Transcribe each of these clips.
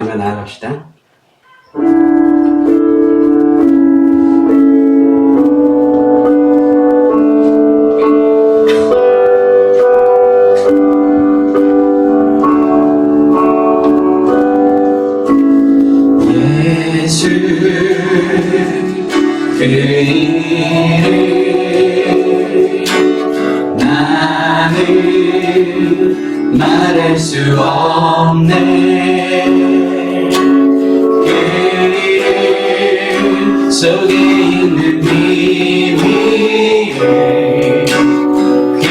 기도하며 나아갑시다. 예수 그 이름 나는 말할 수 없네. 그 이름 속에 있는 비밀, 그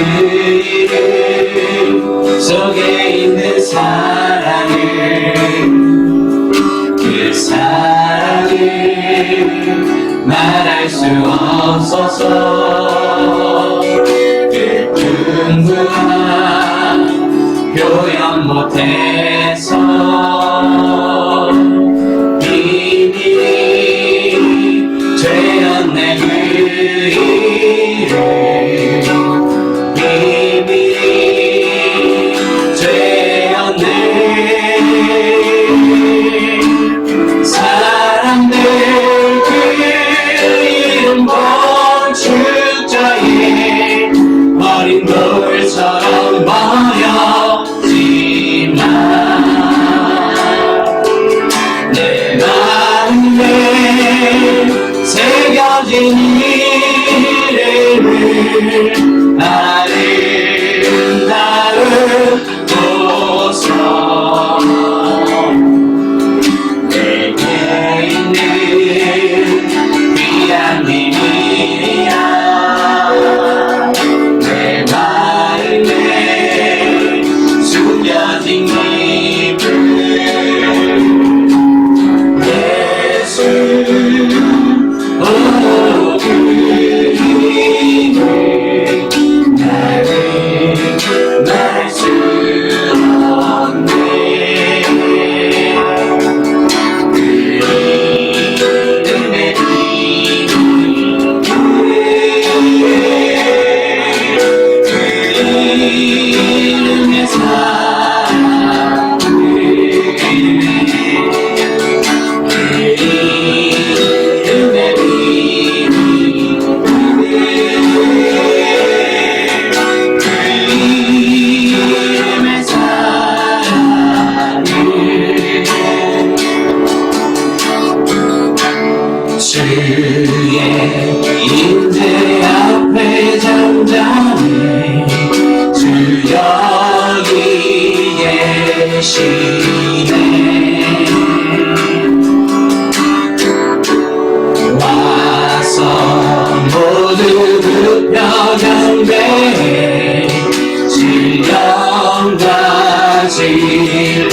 이름 속에 있는 사랑을, 그 사랑을 말할 수 없어서 그 풍부한 표현 못해서 비밀이 되었네. 그 이름 비밀이 되었네. 사람들 그 이름 건축자의 어린 돌처럼 모였지만 내 마음에 새겨진 이름을 아름다운 곳으로 내게 있는 귀한 비밀이야. 내 마음에 숨겨진 기쁨, 예수 오 그 이름 나를 말할 수 없네. 주의 임재 앞에 잠잠해 주 여기 계시네. 와서 모두 굽혀 경배해 주 영과 진리로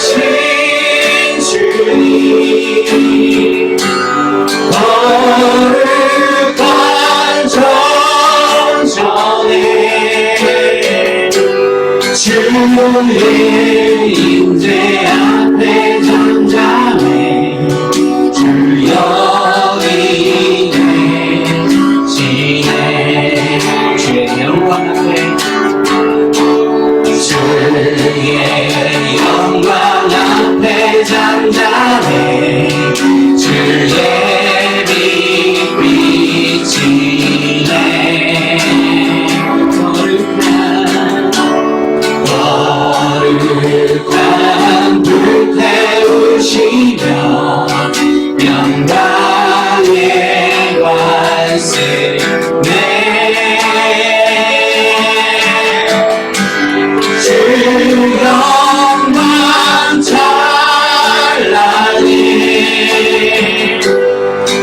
승려하신 주님 거룩한 전전에 주의 임재 앞에 잠잠해 주 여기 계시네. 주의 영광 앞에 주의 영광 앞에 잠잠해 주의 빛 비치네. 거룩한 불 태우시며 영광의 관세 영광 찬란히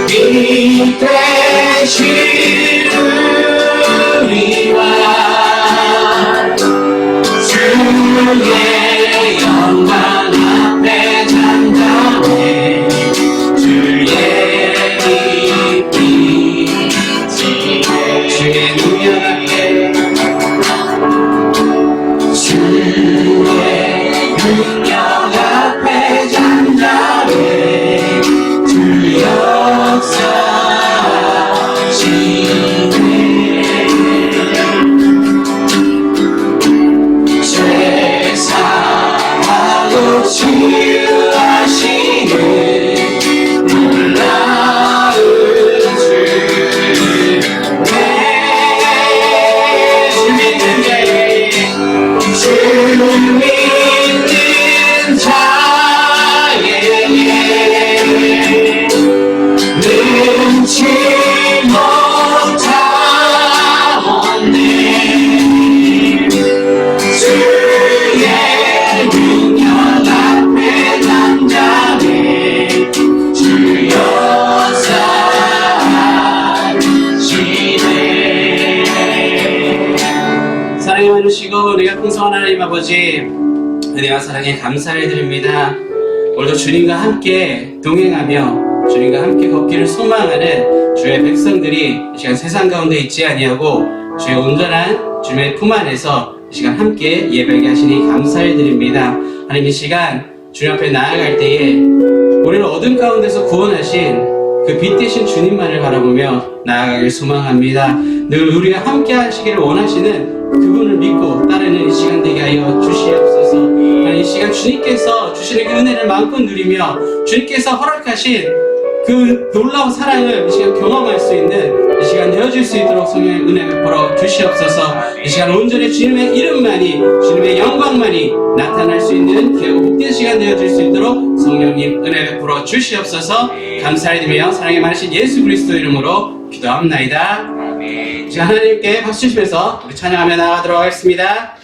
빛 되신 우리와 주의 영광 앞에 잠잠해 주의 빛 비치네. 풍성한 하나님 아버지, 은혜와 사랑에 감사를 드립니다. 오늘도 주님과 함께 동행하며 주님과 함께 걷기를 소망하는 주의 백성들이 이 시간 세상 가운데 있지 아니하고 주의 온전한 주님의 품 안에서 이 시간 함께 예배하게 하시니 감사를 드립니다. 하나님, 이 시간 주님 앞에 나아갈 때에 우리를 어둠 가운데서 구원하신 그 빛 대신 주님만을 바라보며 나아가길 소망합니다. 늘 우리와 함께 하시기를 원하시는 그분을 믿고 따르는 이 시간 되게 하여 주시옵소서. 하나님, 이 시간 주님께서 주시는 그 은혜를 마음껏 누리며 주님께서 허락하신 그 놀라운 사랑을 이 시간 경험할 수 있는 이 시간 되어질 수 있도록 성령의 은혜 베풀어 주시옵소서. 이 시간 온전히 주님의 이름만이, 주님의 영광만이 나타날 수 있는 귀하고 복된 시간 되어질 수 있도록 성령님 은혜 베풀어 주시옵소서. 감사를 드리며 사랑이 많으신 예수 그리스도 이름으로 기도합나이다. 이제 하나님께 박수 주시면서 우리 찬양하며 나아가도록 하겠습니다.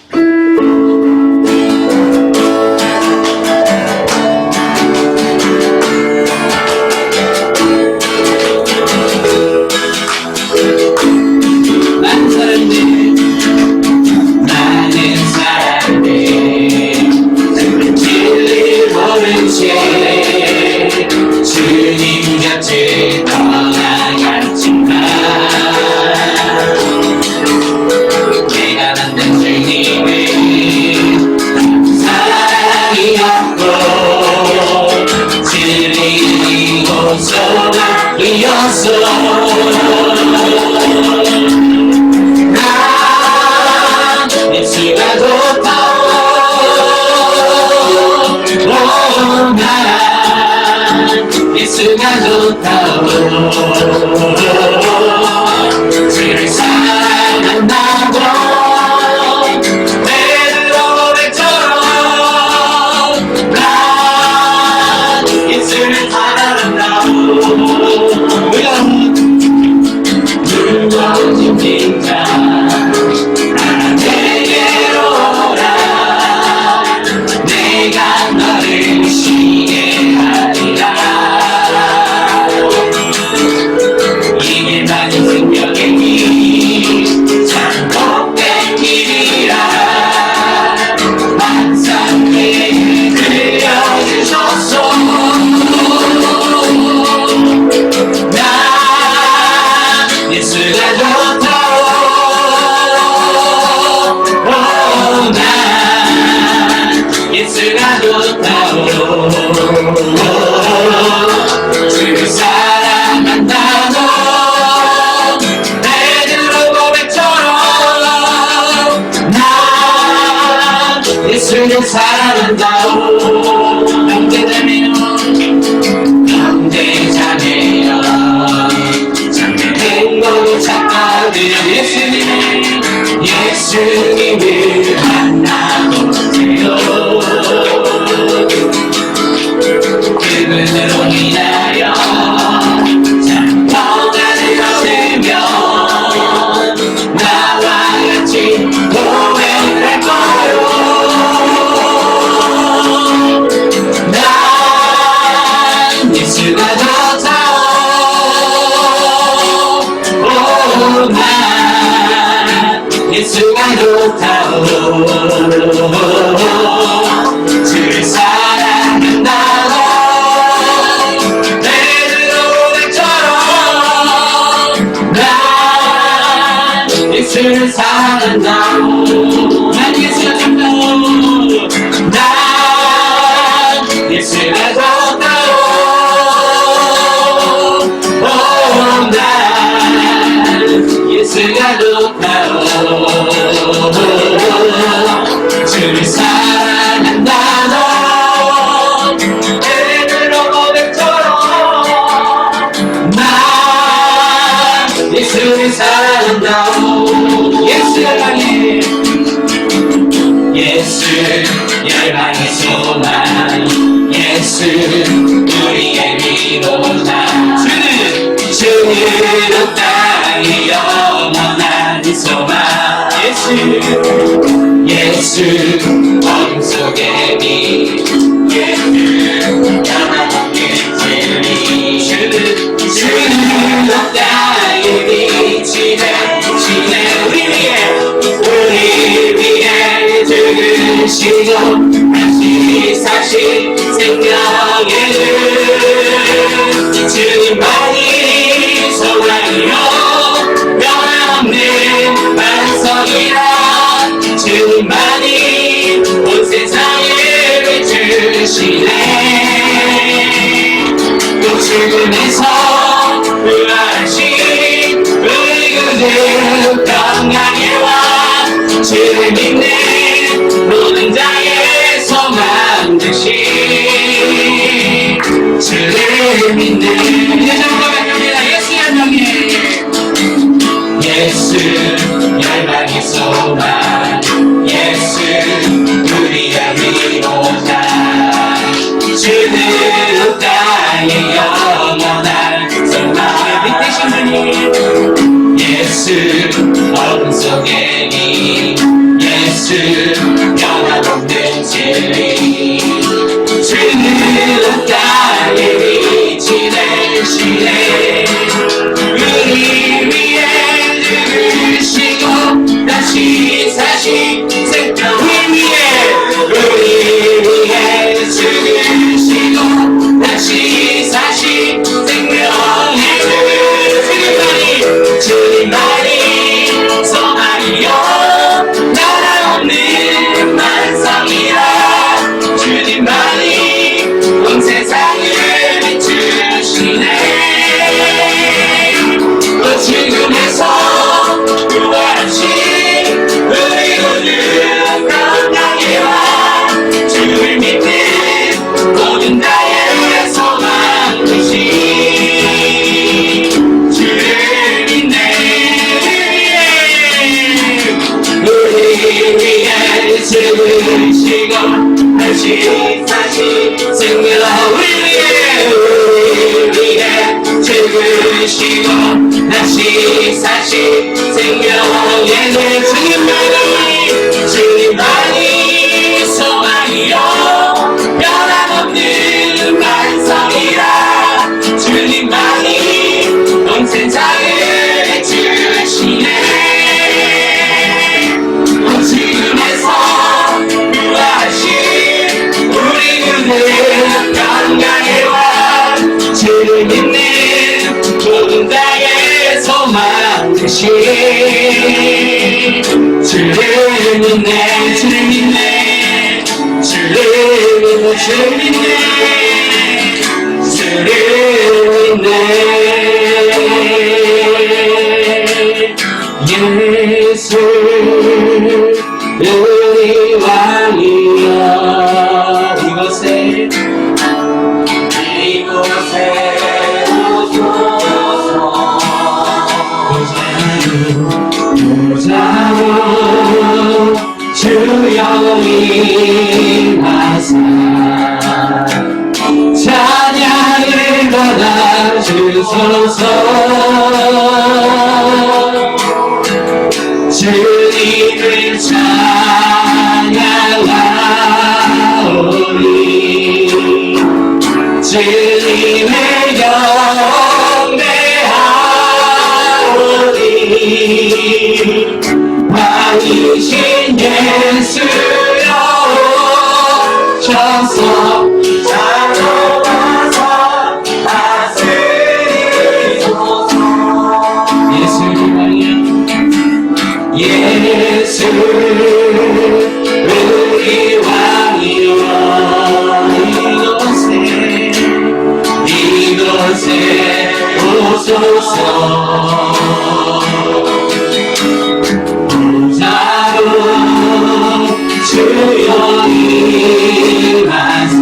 주님 곁을 떠나갔지만 내가 만난 주님을 사랑이었고 진리이고 소망이었어. 난 예수가 좋다오. 예수가 좋다오. 주를 사랑한다고 베드로처럼 난 예수를 사랑한다고. 무거워진 빈자 내게로 오라. 내가 너를 쉬게 하리라. 생명의 길, 참 복된 길이라 항상 내게 들려주셨소. 난 예수가 좋다오. 난 예수가 좋다오. 주를 사랑한다고 예수를 사랑한다오. 형제자매여 참내 행복을 찾거든 예수님을 만나보세요. 그분으로 인하여 참 평안을 얻으며 나와 같이 고백할 거요. 예수가 좋다오. 난 예수가 좋다오. 주를 사랑한다고 베드로처럼 난 예수를 사랑한다고. 난 예수가 좋다오. 난 예수가 좋다오. 난 예수가 좋다오. 주를 사랑한다고 베드로 고백처럼 난 예수를 사랑한다고. 예수 열방의 예수 열방의 소망 예수 우리의 위로다. 주는 땅의 영원한 소망 예수 어둠 속의 빛 예수 영원한 진리 주는 땅의 빛이 되시네. 우리 위해 주시고 다시 사신 생명의 늘 주님만이 소망이요 변함없는 반석이라 주님만이 온 세상을 비추시네 또 죽음에서 부활하신 우리 구주 평강의 왕 주를 믿는 모든 자의 소망 되신 주를 믿는 이제 저부터 명령합니다. 예수 열망이 예수 열망의 소망 예수 우리 향해 오자 주는 땅에 영원한 소망 믿으신 분이 예수 어둠 속의 빛 예수 변함없는 진리 주는 땅에 빛이 되시네 우리 위해 죽으시고 다시 사신 생명 우리 위해 죽으시고 다시 사신 생명의 주님만이 소망이요 나라 없는 만성이라 주님만이 온 세상을 비추시네 또 죽음에서 부활하신 우리 구주 평강의 왕 주를 믿는 모든 자의 소망 되신 주를 믿네 우리 위해 죽으시고 다시 사신 생명 우리 위해 죽으시고 다시 사신 생명의 늘 주님만이 소망이요 변함없는 반성이라 주님만이 온 세상을 비추시네 지금에서 부활하신 우리 구주 평강의 왕 주를 믿는 모든 자의 소망 되신 주를 믿네 주를 믿네 주를 믿네 주를 믿네 주를 믿네 예수 우리 왕이여 이곳에 오소서 주여 임하사 찬양을 받아 주소서 주님을 찬양하오니 주님을 경배하오니 왕이신 예수여 오셔서 자로 와서 다스리소서 예수님 왕이여 예수 우리 왕이여 이곳에 오소서 부자로 주여 임하사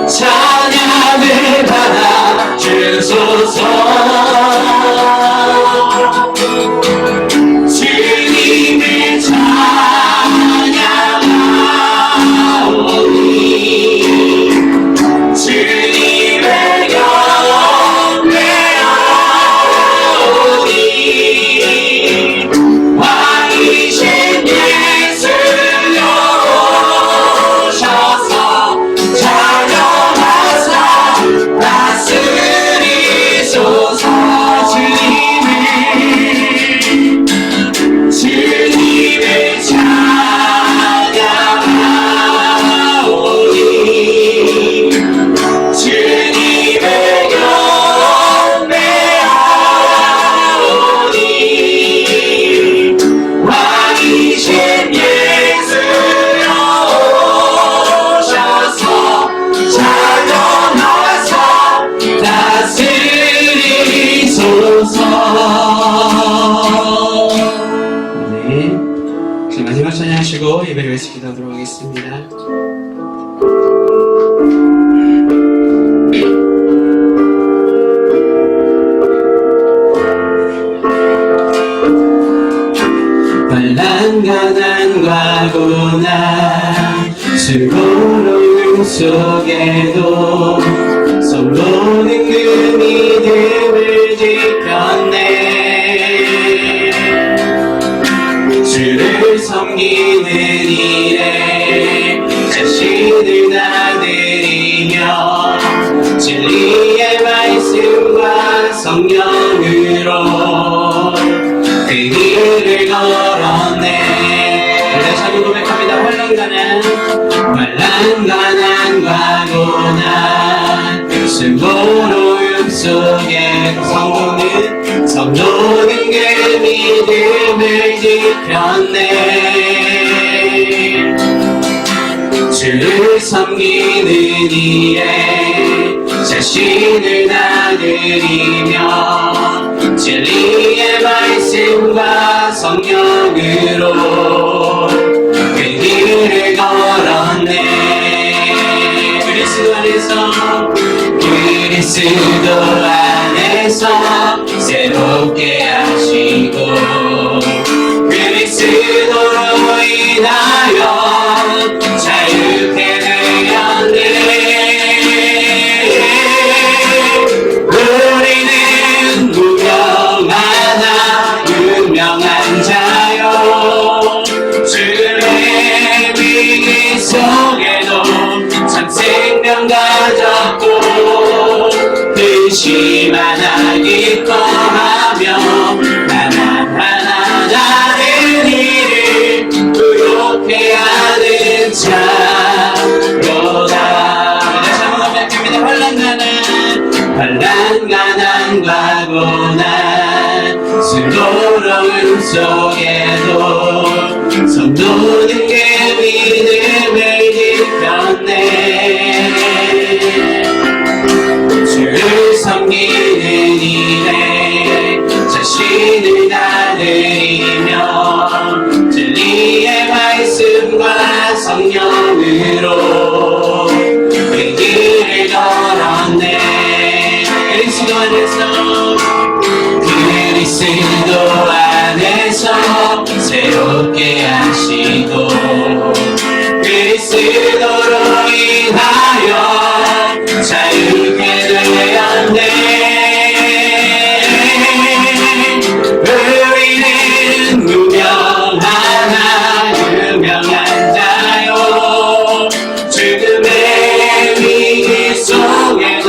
찬양을 받아 주소서 주님을 찬양하오니 주님을 경배하오니 네. 자, 마지막 찬양하시고 예배를 외치 기도하도록 하겠습니다. 환난과 고난 수고로움 속에도 성도는 그 믿음을 지켰네. 주를 섬기는 일에 자신을 나누며 진리의 말씀과 성령으로 그 길을 걸었네. 다시 한번 고백합니다. 환난과 고난 수고로움 속에 성도는 그 믿음을 지켰네. 주를 섬기는 일에 자신을 나누며 진리의 말씀과 성령으로 그 길을 걸었네. 그리스도 안에서 새롭게 하시고 그리스도로 인하여 자유케 되었네. 우리는 무명하나 유명한 자요 주의 위기 속에도 참 생명 가졌고 근심하나 기뻐하며 하나하나 다른 일을 의롭게 하는 자로다. 다시 한번 고백합니다. 환난과 고난 수고로움 속에도 성도는 그 믿음을 지켰네. 주를 섬기는 일에 자신을 나누며 진리의 말씀과 성령으로 그 길을 걸었네. 그리스도 안에서 새롭게 하시고 그리스도로 인하여 자유케 되었네. 우리는 무명하나 유명한 자요 죽음의 위기 속에도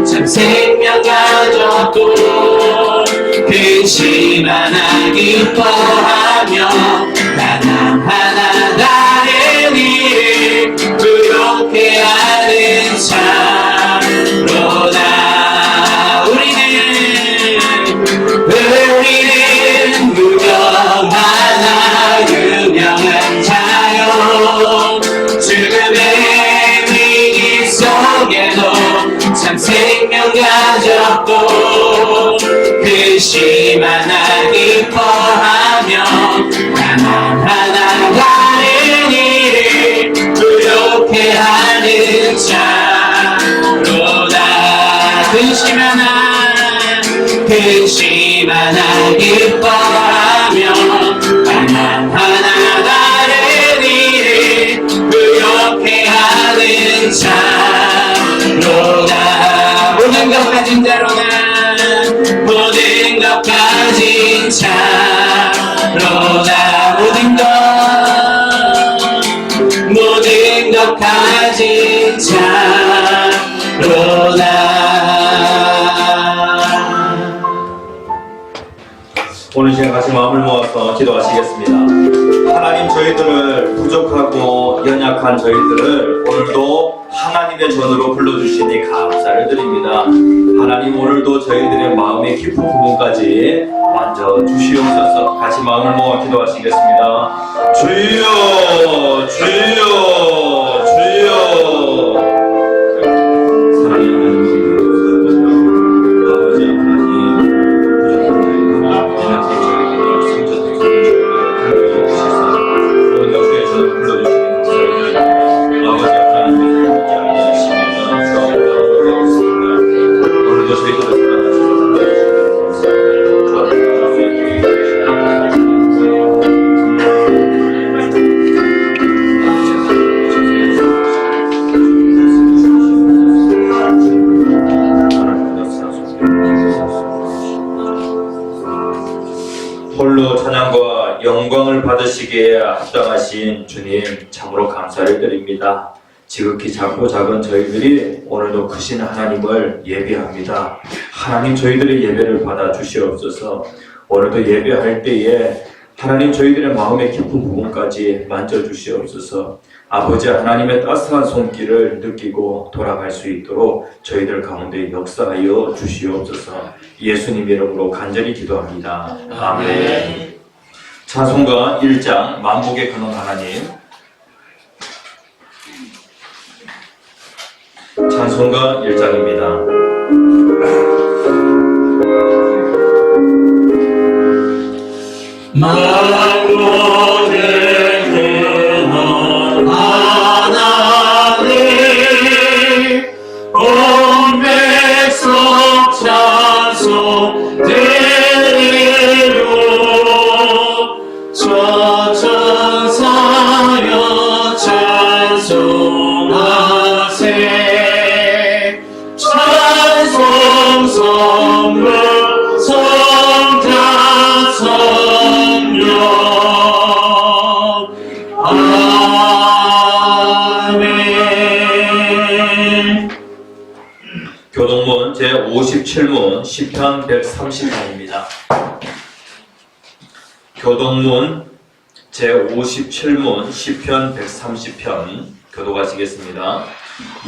참 생명 가졌고 근심하나 기뻐하며 하나하나 다른 일을 의롭게 하는 자로다. 우리는 무명하나 유명한 자요 죽음의 위기 속에도 참 생명 가졌고 근심하나 기뻐하며 하나하나 다른 일을 의롭게 하는 자로다. 근심하나 기뻐하며 하나하나 다른 일을 의롭게 하는 자로다. 모든 것 가진 자로다. 모든 것 가진 자로다. 모든 것 가진 자로다. 오늘 시간 같이 마음을 모아서 기도하시겠습니다. 하나님, 저희들을 부족하고 연약한 저희들을 오늘도 하나님의 전으로 불러주시니 감사를 드립니다. 하나님, 오늘도 저희들의 마음의 깊은 부분까지 만져주시옵소서. 같이 마음을 모아 기도하시겠습니다. 주여 주여 주여. 사랑의 하나님, 아버지 하나님, 부족한 홀로 찬양과 영광을 받으시기에 합당하신 주님 참으로 감사를 드립니다. 지극히 작고 작은 저희들이 오늘도 크신 하나님을 예배합니다. 하나님 저희들의 예배를 받아 주시옵소서. 오늘도 예배할 때에 하나님 저희들의 마음의 깊은 부분까지 만져주시옵소서. 아버지 하나님의 따스한 손길을 느끼고 돌아갈 수 있도록 저희들 가운데 역사하여 주시옵소서. 예수님 이름으로 간절히 기도합니다. 아멘. 찬송가 1장 만복의 근원 하나님. 찬송가 1장입니다. 만국의 근원 하나님 온 백성 찬송 드리고 저천사여 찬송하세 찬송 선물 성자 성령 아멘. 교동문 제57문 시편 130편입니다. 교동문 제57문 시편 130편 교도하시겠습니다.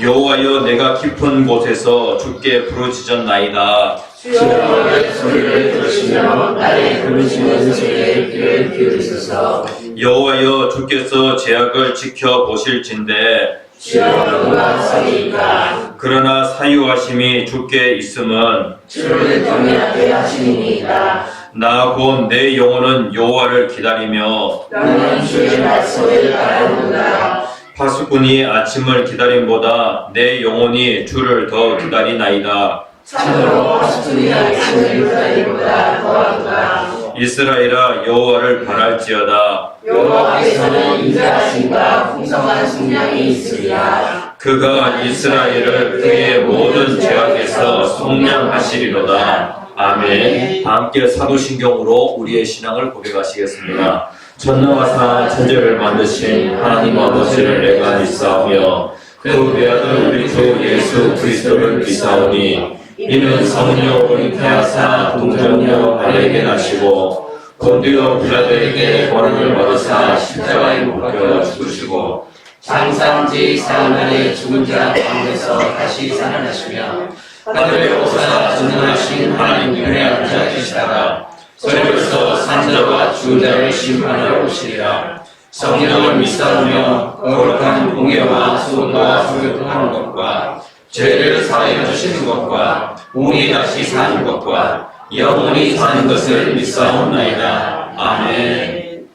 여호와여 내가 깊은 곳에서 주께 부르짖었나이다. 주여 내 소리를 들으시며 나의 부르짖는 소리에 귀를 기울이소서. 여호와여 주께서 제약을 지켜보실진대 주여 누가 서리이까. 그러나 사유하심이 주께 있음은 주를 경외하게 하심이니이다. 나 곧 내 영혼은 여호와를 기다리며 나는 주의 말씀을 바라는다. 파수꾼이 아침을 기다림보다 내 영혼이 주를 더 기다리나이다. 참으로 파수꾼이 아침을 기다림보다 더하구나. 이스라엘아 여호와를 바랄지어다. 여호와께서는 인자하심과 풍성한 속량이 있으리라. 그가 이스라엘을 그의 모든 죄악에서 속량하시리로다. 아멘. 함께 사도신경으로 우리의 신앙을 고백하시겠습니다. 천나와사 천재를 만드신 하나님 아버지를 내가 믿사오며 그 외아들 우리 주 예수 그리스도를 믿사오니 이는 성령 잉태하사 동정녀 마리아에게 나시고 본디오 빌라도에게 권한을 받으사 십자가에 못 박혀 죽으시고 장사한지 사흘 만에 죽은 자 가운데서 다시 살아나시며 하늘에 오사 전능하신 하나님 편에 앉아 계시다가 저리로서 산자와 죽은 자를 심판하러 오시리라. 성령을 믿사오며 거룩한 공예와 소원과 소교통하는 것과 죄를 사하여 주시는 것과 몸이 다시 사는 것과 영원히 사는 것을 믿사옵나이다. 아멘.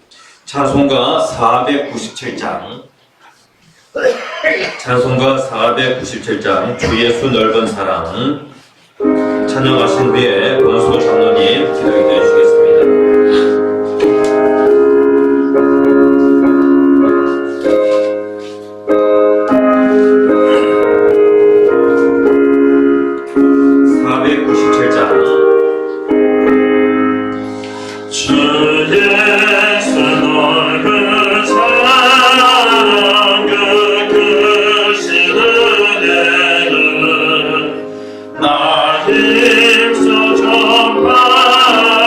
찬송가 497장 찬송가 497장 주 예수 넓은 사랑 찬양하신 뒤에 권수 장로님 기도해 주시겠습니다. 나 힘써 전파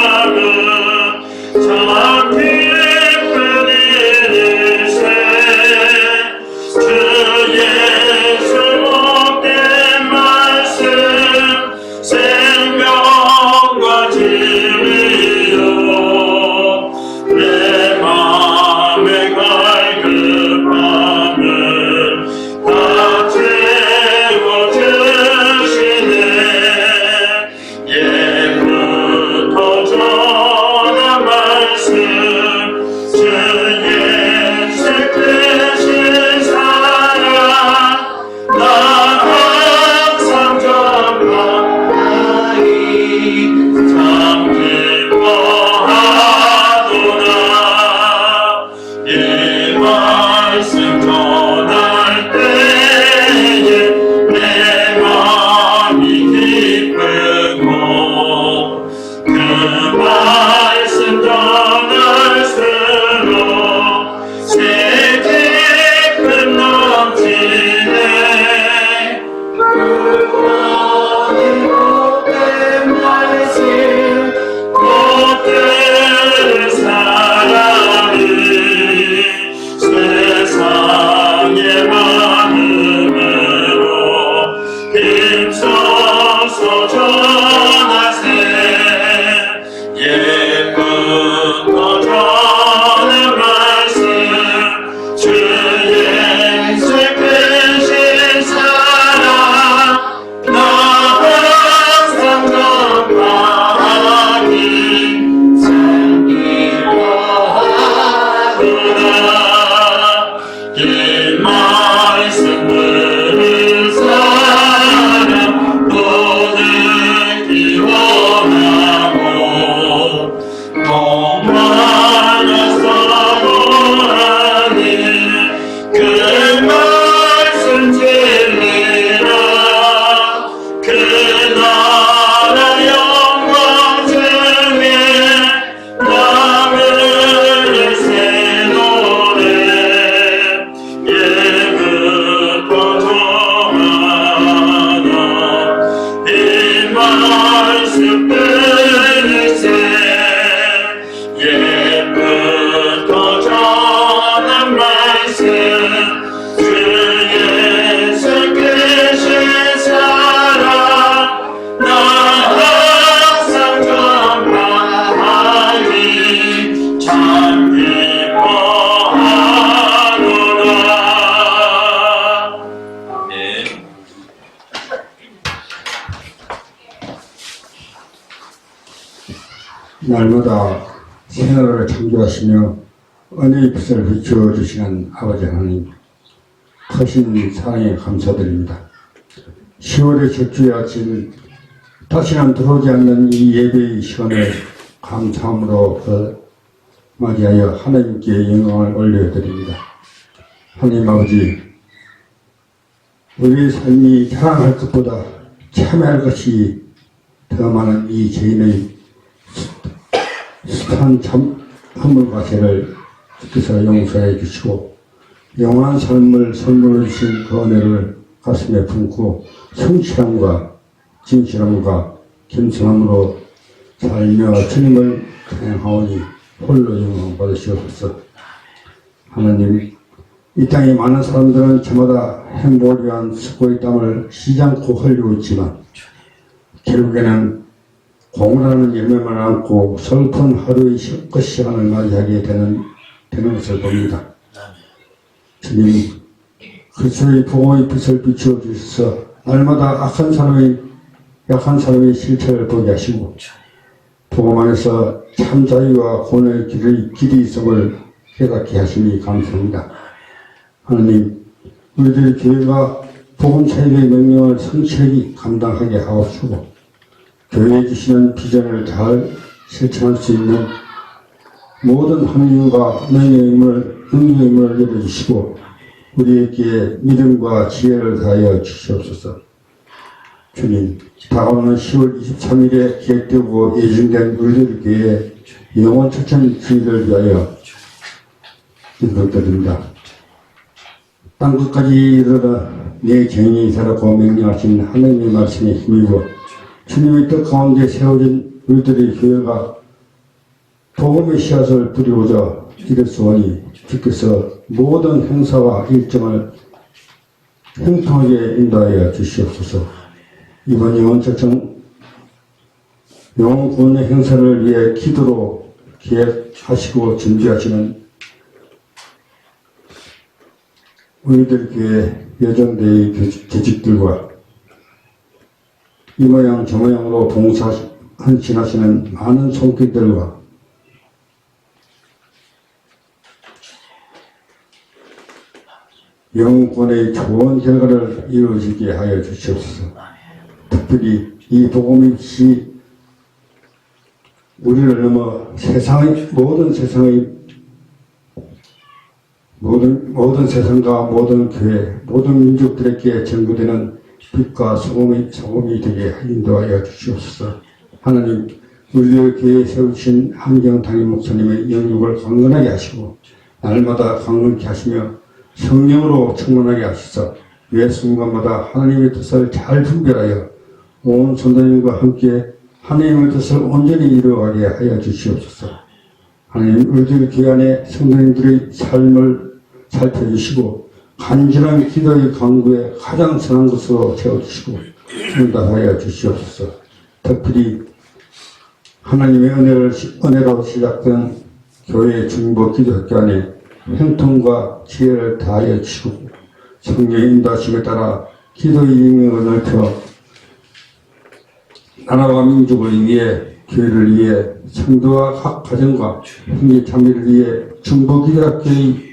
숯불세 예쁘고 전한 말씀 주 예수 크신 사랑 나 항상 전파하니 참 기뻐하노라. 아멘. 날마다 생활을 창조하시며 은혜의 빛을 비추어 주시는 아버지 하나님, 크신 사랑에 감사드립니다. 10월의 첫주의 아침, 다시는 들어오지 않는 이 예배의 시간을 감사함으로 맞이하여 하나님께 영광을 올려드립니다. 하나님 아버지, 우리의 삶이 자랑할 것보다 참여할 것이 더 많은 이 죄인의 숱한 허물과 죄를 주께서 용서해 주시고 영원한 삶을 선물해 주신 그 은혜를 가슴에 품고 성실함과 진실함과 겸손함으로 살며 주님을 찬양하오니 홀로 영광 받으시옵소서. 하나님, 이 땅에 많은 사람들은 저마다 행복을 위한 수고의 땀을 쉬지 않고 흘리고 있지만 결국에는 공허라는 열매만 안고 슬픈 하루의 끝 시간을 맞이하게 되는 것을 봅니다. 주님, 그리스도의 복음의 빛을 비추어 주셔서 날마다 약한 사람의 실체를 보게 하시고 복음 안에서 참 자유와 구원의 길이 있음을 깨닫게 하시니 감사합니다. 하나님, 우리들 교회가 복음 사역의 명령을 성실히 감당하게 하옵시고 교회에 주시는 비전을 잘 실천할 수 있는 모든 하나님과 능력의 힘을 내려주시고 우리에게 믿음과 지혜를 다하여 주시옵소서. 주님, 다가오는 10월 23일에 계획되고 예정된 우리들 교회의 영원 초청 주의를 위하여 기도드립니다. 땅끝까지 이르러 내 정의에 살았고 명령하신 하나님의 말씀에 힘입어 주님의 뜻 가운데 세워진 우리들의 교회가 복음의 씨앗을 뿌리고자 이랬으오니 주께서 모든 행사와 일정을 행통하게 인도하여 주시옵소서. 이번 영원초청 영혼구원의 행사를 위해 기도로 계획하시고 준비하시는 우리들 교회 여정대의 교직들과 이 모양 저 모양으로 봉사 헌신하시는 많은 손길들과 영혼의 좋은 결과를 이루어지게 하여 주시옵소서. 특별히 이 복음의 빛이 우리를 넘어 모든 세상과 모든 교회, 모든 민족들에게 전구되는 빛과 소금이 되게 인도하여 주시옵소서. 하나님, 우리들 교회에 세우신 한경당임 목사님의 영육을 강건하게 하시고 날마다 강건케 하시며 성령으로 충만하게 하시사 매 순간마다 하나님의 뜻을 잘 분별하여 온 성도님과 함께 하나님의 뜻을 온전히 이루어가게 하여 주시옵소서. 하나님, 우리들 교회 안에 성도님들의 삶을 살펴주시고 간절한 기도의 강구에 가장 선한 것으로 채워주시고 응답하여 주시옵소서. 특별히 하나님의 은혜로 시작된 교회 중보 기도학교 안에 형통과 지혜를 다하여 주시고 성령의 인도하심에 따라 기도의 영역을 넓혀 나라와 민족을 위해 교회를 위해 성도와 각 가정과 형제 자매를 위해 중보 기도학교의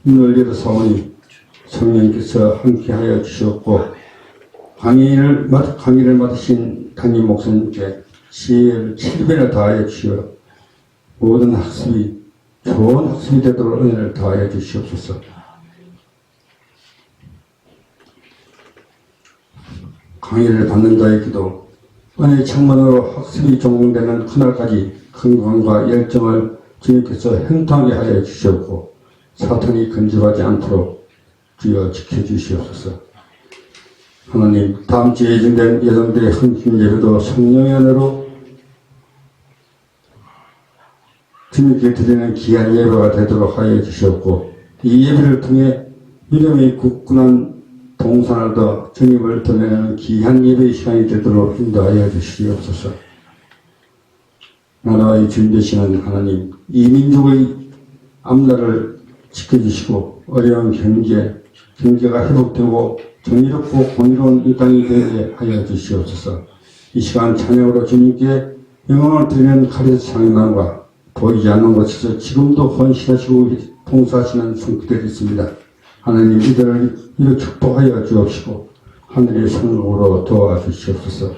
문을 열어서오니 성령께서 함께하여 주셨고 강의를 맡으신 담임 목사님께 지혜를 7배나 다하여 주시어 모든 학습이 좋은 학습이 되도록 은혜를 다하여 주시옵소서. 강의를 받는 자의 기도, 은혜의 창문으로 학습이 종용되는 그날까지 건강과 열정을 주님께서 형통하게 하여 주시옵고 사탄이 건져가지 않도록 주여 지켜주시옵소서. 하나님, 다음 주에 예정된 예정들의 헌신 예배도 성령의 은혜로 주님께 드리는 귀한 예배가 되도록 하여 주시옵고, 이 예배를 통해 믿음의 굳건한 동산을 더 주님을 드러내는 귀한 예배의 시간이 되도록 인도하여 주시옵소서. 나라의 주인 되시는 하나님, 이 민족의 앞날을 지켜주시고 어려운 경제가 회복되고 정의롭고 공의로운 이 땅이 되게 하여 주시옵소서. 이 시간 찬양으로 주님께 영광을 드리는 카리스 찬양과 보이지 않는 곳에서 지금도 헌신하시고 봉사하시는 성도들이 있습니다. 하나님, 이들을 축복하여 주옵시고 하늘의 성령으로 도와주시옵소서.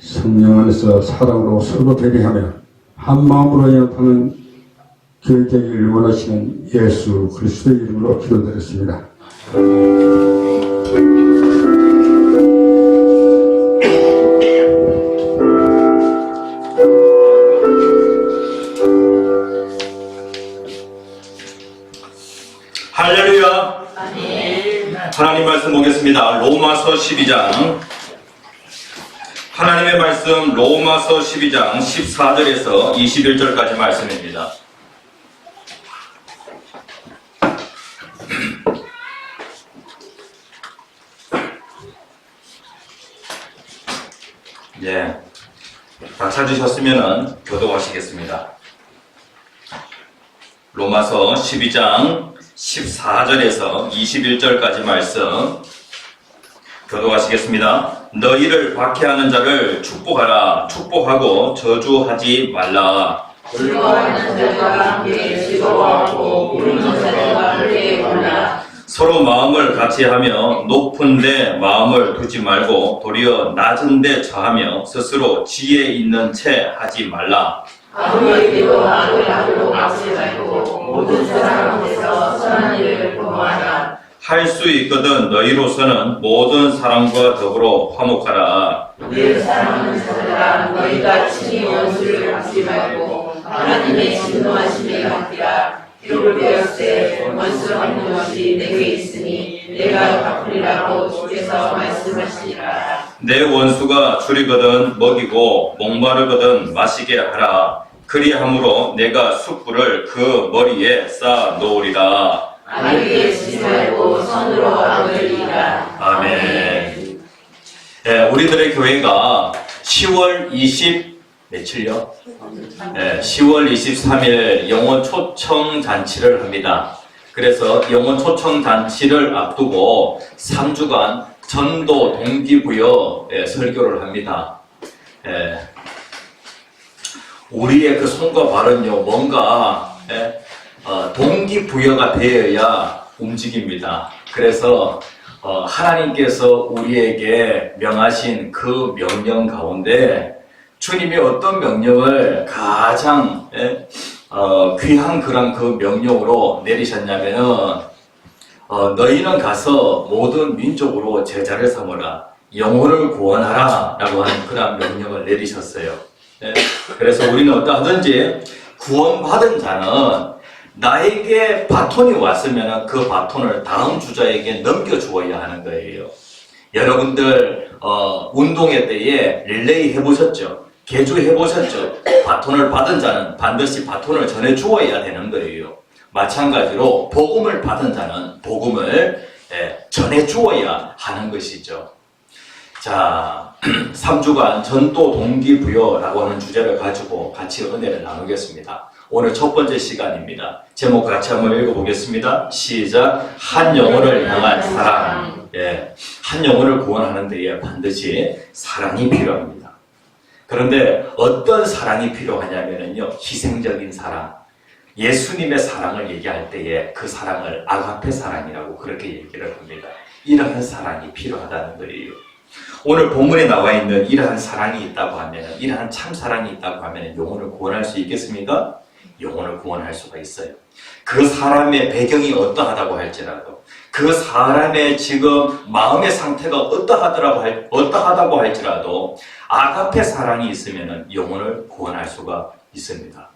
성령 안에서 사랑으로 서로 배려하며 한 마음으로 연합하는 교회 되기를 원하시는 예수 그리스도의 이름으로 기도드렸습니다. 할렐루야. 하나님 말씀 보겠습니다. 로마서 12장. 하나님의 말씀 로마서 12장 14절에서 21절까지 말씀입니다. 예, 다 찾으셨으면 교독하시겠습니다. 로마서 12장 14절에서 21절까지 말씀 교독하시겠습니다. 너희를 박해하는 자를 축복하라. 축복하고 저주하지 말라. 즐거워하는 자들과 함께 즐거워하고 울는 자들과 함께 울라. 서로 마음을 같이 하며 높은 데 마음을 두지 말고 도리어 낮은 데 처하며 스스로 지혜 있는 채 하지 말라. 아무에게도 악을 갚지 말고 모든 사람 앞에서 선한 일을 도모하라. 할 수 있거든 너희로서는 모든 사람과 더불어 화목하라. 늘 사랑하는 자들아, 너희가 친히 원수를 갚지 말고 하나님의 진노하심에 맡기라. 기록을 되었을 원수 갚는 것이 내게 있으니 내가 갚으리라고 주께서 말씀하시니라. 내 원수가 줄이거든 먹이고 목마르거든 마시게 하라. 그리함으로 내가 숯불을 그 머리에 쌓아 놓으리라. 악에게 지지 말고 선으로 악을 이기라. 아멘. 예, 우리들의 교회가 10월 20 며칠요? 예, 10월 23일 영혼 초청 잔치를 합니다. 그래서 영혼 초청 잔치를 앞두고 3주간 전도 동기부여 설교를 합니다. 예, 우리의 그 손과 발은요, 뭔가 동기부여가 되어야 움직입니다. 그래서 하나님께서 우리에게 명하신 그 명령 가운데 주님이 어떤 명령을 가장 귀한 그런 그 명령으로 내리셨냐면은 너희는 가서 모든 민족으로 제자를 삼으라, 영혼을 구원하라 라고 하는 그런 명령을 내리셨어요. 그래서 우리는 어떠하든지 구원받은 자는 나에게 바톤이 왔으면 그 바톤을 다음 주자에게 넘겨주어야 하는 거예요. 여러분들 운동회 때에 릴레이 해보셨죠? 개주 해보셨죠? 바톤을 받은 자는 반드시 바톤을 전해주어야 되는 거예요. 마찬가지로 복음을 받은 자는 복음을 전해주어야 하는 것이죠. 자, 3주간 전도 동기부여라고 하는 주제를 가지고 같이 은혜를 나누겠습니다. 오늘 첫 번째 시간입니다. 제목 같이 한번 읽어보겠습니다. 시작. 한 영혼을 향한 사랑. 예, 한 영혼을 구원하는 데에 반드시 사랑이 필요합니다. 그런데 어떤 사랑이 필요하냐면요, 희생적인 사랑. 예수님의 사랑을 얘기할 때에 그 사랑을 아가페 사랑이라고 그렇게 얘기를 합니다. 이러한 사랑이 필요하다는 거예요. 오늘 본문에 나와 있는 이러한 사랑이 있다고 하면, 이러한 참 사랑이 있다고 하면 영혼을 구원할 수 있겠습니까? 영혼을 구원할 수가 있어요. 그 사람의 배경이 어떠하다고 할지라도, 그 사람의 지금 마음의 상태가 어떠하다고 할지라도 아가페 사랑이 있으면 영혼을 구원할 수가 있습니다.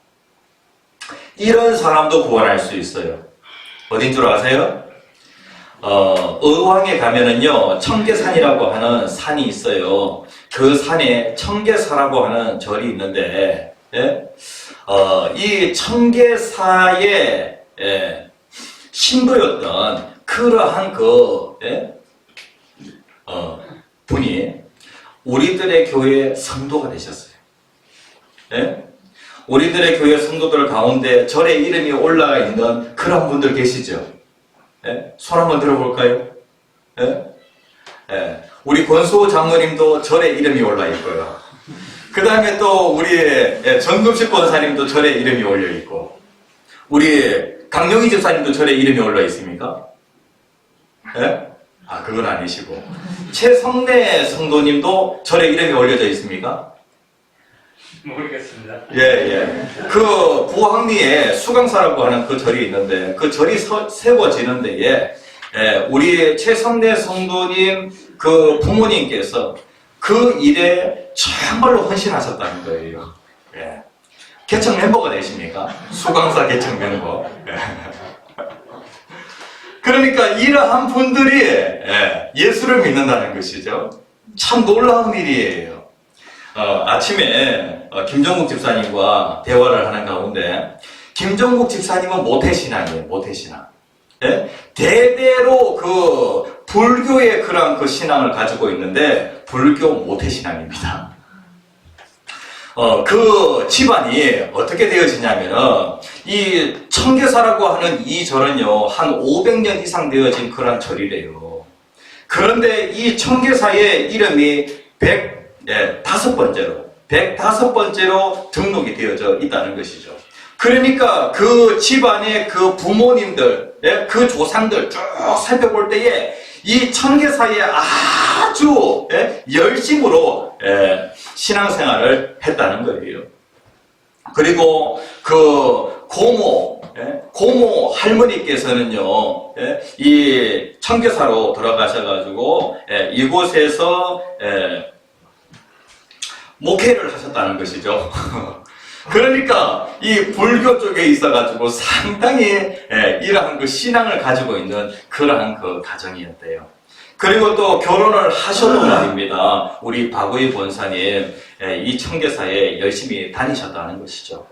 이런 사람도 구원할 수 있어요. 어딘 줄 아세요? 의왕에 가면은요, 청계산이라고 하는 산이 있어요. 그 산에 청계사라고 하는 절이 있는데, 예? 이 청계사의 신도였던 그러한 분이 우리들의 교회 성도가 되셨어요. 예? 우리들의 교회 성도들 가운데 절의 이름이 올라가 있는 그런 분들 계시죠? 예? 손 한번 들어볼까요? 예? 예. 우리 권수호 장로님도 절의 이름이 올라 있고요. 그 다음에 또 우리 정금식 권사님도 절의 이름이 올려 있고, 우리 강영희 집사님도 절의 이름이 올라 있습니까? 예? 아, 그건 아니시고. 최성래 성도님도 절의 이름이 올려져 있습니까? 모르겠습니다. 예. 그 부항리에 수강사라고 하는 그 절이 있는데, 그 절이 세워지는 데에 우리 최성래 성도님 그 부모님께서 그 일에 정말로 헌신하셨다는 거예요. 예. 개척 멤버가 되십니까? 수강사 개척 멤버. 예. 그러니까 이러한 분들이 예수를 믿는다는 것이죠. 참 놀라운 일이에요. 아침에 김정국 집사님과 대화를 하는 가운데, 김정국 집사님은 모태신앙이에요. 모태신앙. 예? 대대로 그 불교의 그런 그 신앙을 가지고 있는데, 불교 모태신앙입니다. 그 집안이 어떻게 되어지냐면, 이 청계사라고 하는 이 절은요, 한 500년 이상 되어진 그런 절이래요. 그런데 이 청계사의 이름이 105번째로 등록이 되어져 있다는 것이죠. 그러니까 그 집안의 그 부모님들, 그 조상들 쭉 살펴볼 때에 이 청계사에 아주 열심으로 신앙생활을 했다는 거예요. 그리고 그 고모 할머니께서는요, 이 청계사로 돌아가셔가지고 이곳에서 목회를 하셨다는 것이죠. 그러니까 이 불교 쪽에 있어가지고 상당히 이러한 그 신앙을 가지고 있는 그러한 그 가정이었대요. 그리고 또 결혼을 하셔도 말입니다. 우리 박의 권사님 이 청계사에 열심히 다니셨다는 것이죠.